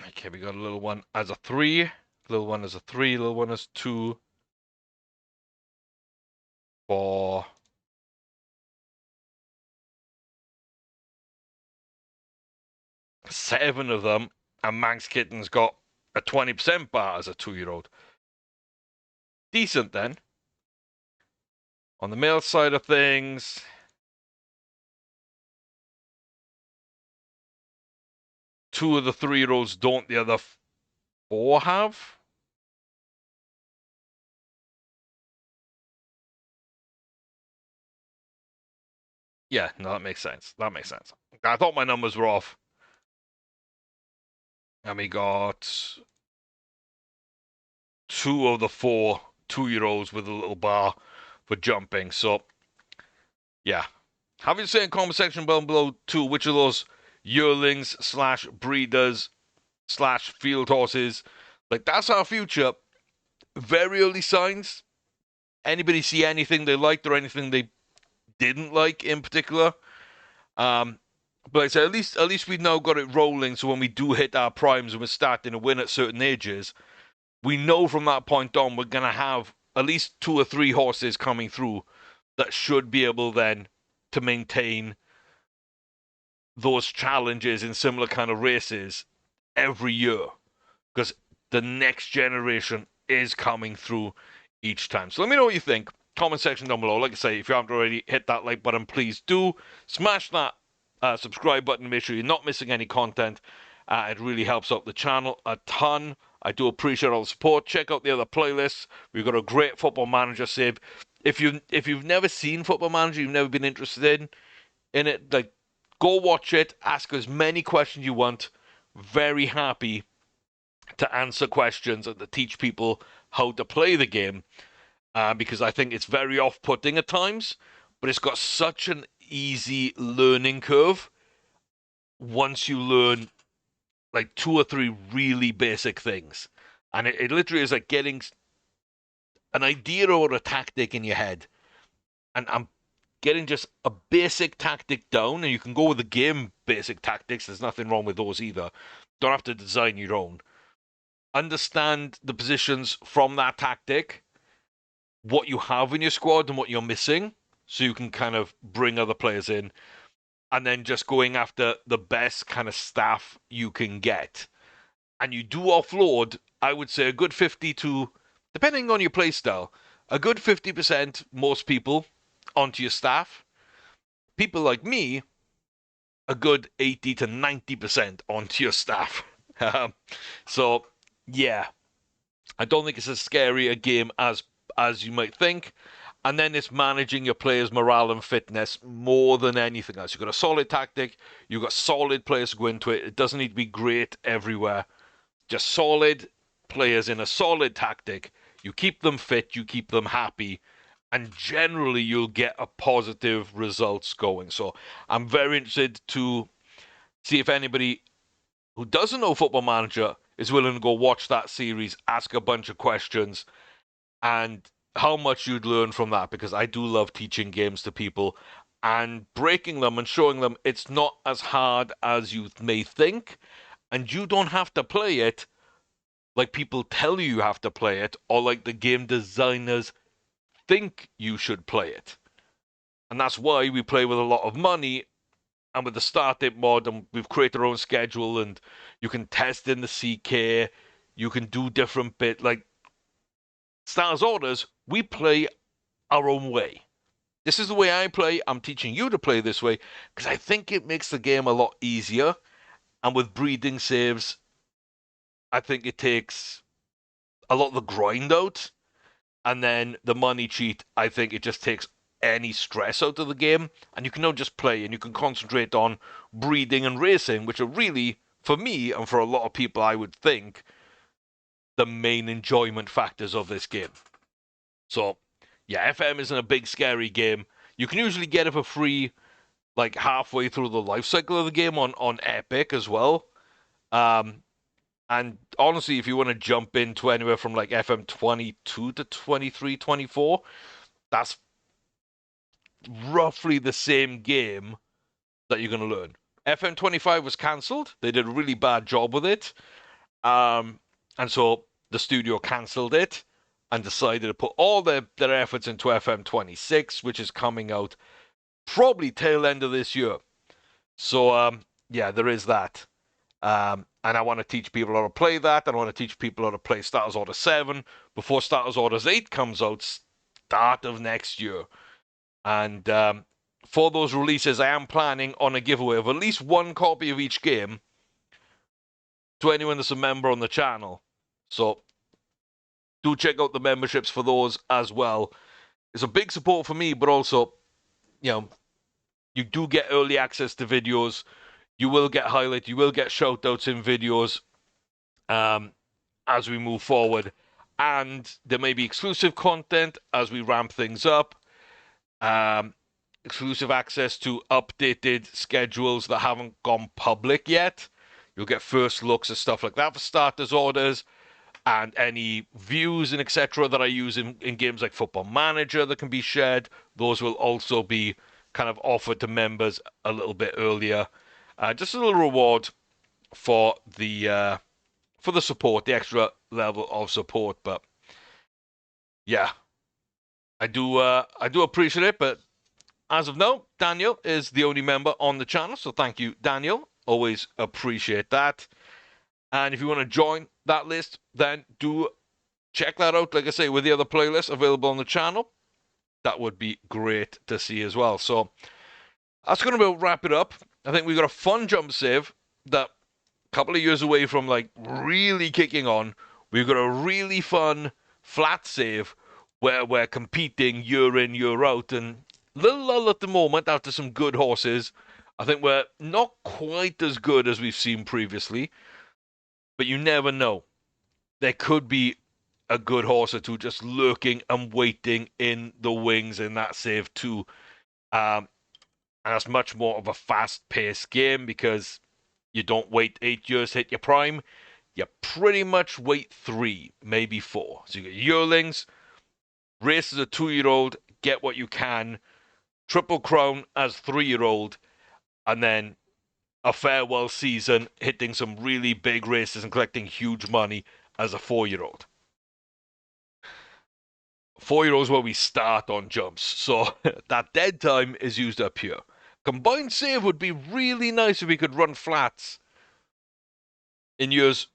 okay, we got a little one as a 3, little one as a 3, little one as 2, 4, 7 of them, and Manx Kitten's got a 20% bar as a 2-year-old. Decent then. On the male side of things, two of the 3-year-olds don't, the other 4 have. Yeah, no, that makes sense. That makes sense. I thought my numbers were off. And we got 2 of the 4 2-year-olds with a little bar for jumping. So, yeah. Have you say in comment section down below too, which of those yearlings / breeders / field horses, like, that's our future. Very early signs. Anybody see anything they liked or anything they didn't like in particular? But like I said, at least we've now got it rolling, so when we do hit our primes and we're starting to win at certain ages, we know from that point on we're going to have at least 2 or 3 horses coming through that should be able then to maintain those challenges in similar kind of races every year, because the next generation is coming through each time. So let me know what you think. Comment section down below. Like I say, if you haven't already hit that like button, please do. Smash that subscribe button to make sure you're not missing any content. It really helps out the channel a ton. I do appreciate all the support. Check out the other playlists. We've got a great Football Manager save. If you've never seen Football Manager, you've never been interested in it, like, go watch it. Ask as many questions you want. Very happy to answer questions and to teach people how to play the game, because I think it's very off-putting at times, but it's got such an easy learning curve once you learn like 2 or 3 really basic things. And it literally is like getting an idea or a tactic in your head. And I'm getting just a basic tactic down, and you can go with the game basic tactics. There's nothing wrong with those either. Don't have to design your own. Understand the positions from that tactic, what you have in your squad and what you're missing, so you can kind of bring other players in, and then just going after the best kind of staff you can get. And you do offload, I would say, a good 50 to, depending on your playstyle, a good 50%, most people, onto your staff. People like me, a good 80 to 90% onto your staff. So, yeah, I don't think it's as scary a game as you might think. And then it's managing your players' morale and fitness more than anything else. You've got a solid tactic. You've got solid players to go into it. It doesn't need to be great everywhere. Just solid players in a solid tactic. You keep them fit. You keep them happy. And generally, you'll get a positive results going. So I'm very interested to see if anybody who doesn't know Football Manager is willing to go watch that series, ask a bunch of questions, and how much you'd learn from that, because I do love teaching games to people and breaking them and showing them it's not as hard as you may think, and you don't have to play it like people tell you have to play it, or like the game designers think you should play it. And that's why we play with a lot of money and with the start date mod, and we've created our own schedule, and you can test in the CK, you can do different bit like Stars Orders, we play our own way. This is the way I play. I'm teaching you to play this way because I think it makes the game a lot easier. And with breeding saves, I think it takes a lot of the grind out. And then the money cheat, I think it just takes any stress out of the game. And you can now just play and you can concentrate on breeding and racing, which are really, for me and for a lot of people, I would think, the main enjoyment factors of this game. So, yeah, FM isn't a big, scary game. You can usually get it for free, like halfway through the life cycle of the game on Epic as well. And honestly, if you want to jump into anywhere from like FM 22 to 23, 24, that's roughly the same game that you're going to learn. FM 25 was cancelled. They did a really bad job with it. And so the studio cancelled it and decided to put all their efforts into FM 26, which is coming out probably tail end of this year. So, yeah, there is that. And I want to teach people how to play that. And I want to teach people how to play Starters Order 7 before Starters Orders 8 comes out, start of next year. And for those releases, I am planning on a giveaway of at least one copy of each game to anyone that's a member on the channel. So do check out the memberships for those as well. It's a big support for me, but also, you know, you do get early access to videos. You will get highlights. You will get shout-outs in videos as we move forward. And there may be exclusive content as we ramp things up. Exclusive access to updated schedules that haven't gone public yet. You'll get first looks at stuff like that for starters orders, and any views and etc. that I use in games like Football Manager that can be shared. Those will also be kind of offered to members a little bit earlier. Just a little reward for the support, the extra level of support. But yeah, I do appreciate it, but as of now, Daniel is the only member on the channel, so thank you, Daniel. Always appreciate that. And if you want to join that list, then do check that out. Like I say, with the other playlists available on the channel, that would be great to see as well. So that's going to wrap it up. I think we got a fun jump save that a couple of years away from like really kicking on. We've got a really fun flat save where we're competing year in, year out, and little lull at the moment after some good horses. I think we're not quite as good as we've seen previously, but you never know. There could be a good horse or two just lurking and waiting in the wings in that save too. And that's much more of a fast-paced game because you don't wait 8 years to hit your prime. You pretty much wait 3, maybe 4. So you get yearlings, race as a 2-year-old, get what you can, Triple Crown as 3-year-old, and then a farewell season, hitting some really big races and collecting huge money as a 4-year-old. 4-year-olds where we start on jumps, so that dead time is used up here. Combined save would be really nice if we could run flats in years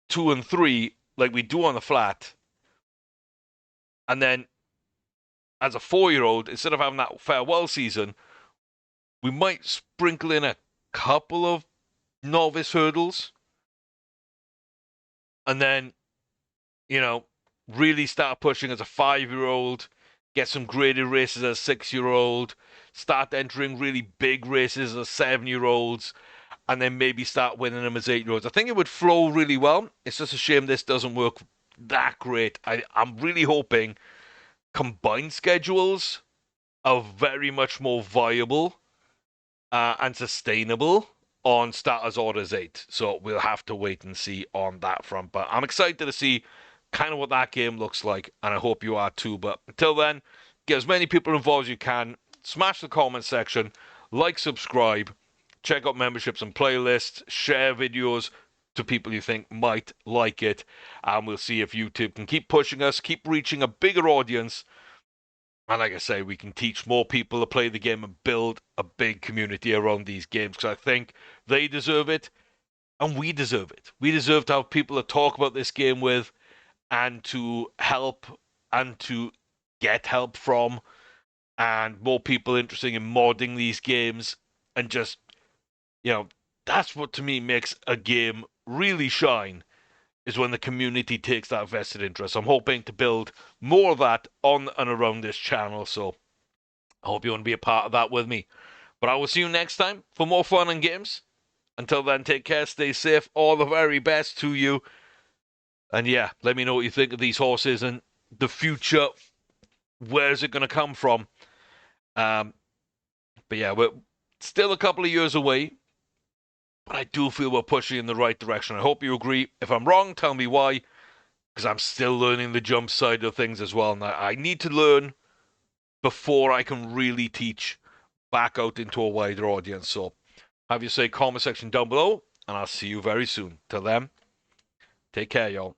2 and 3 like we do on the flat, and then as a 4-year-old, instead of having that farewell season, we might sprinkle in a couple of novice hurdles, and then, really start pushing as a 5-year-old, get some graded races as a 6-year-old, start entering really big races as 7-year-olds, and then maybe start winning them as 8-year-olds. I think it would flow really well. It's just a shame this doesn't work that great. I'm really hoping combined schedules are very much more viable and sustainable on Starters Orders 8. So we'll have to wait and see on that front. But I'm excited to see kind of what that game looks like, and I hope you are too. But until then, get as many people involved as you can. Smash the comment section, like, subscribe, check out memberships and playlists, share videos to people you think might like it, and we'll see if YouTube can keep pushing us, keep reaching a bigger audience. And like I say, we can teach more people to play the game and build a big community around these games, because I think they deserve it and we deserve it. We deserve to have people to talk about this game with and to help and to get help from, and more people interested in modding these games. And just, that's what to me makes a game really shine, is when the community takes that vested interest. I'm hoping to build more of that on and around this channel, so I hope you want to be a part of that with me. But I will see you next time for more fun and games. Until then, take care, stay safe, all the very best to you. And yeah, let me know what you think of these horses and the future. Where's it going to come from? But yeah, we're still a couple of years away, but I do feel we're pushing in the right direction. I hope you agree. If I'm wrong, tell me why, because I'm still learning the jump side of things as well. And I need to learn before I can really teach back out into a wider audience. So have your say comment section down below, and I'll see you very soon. Till then, take care, y'all.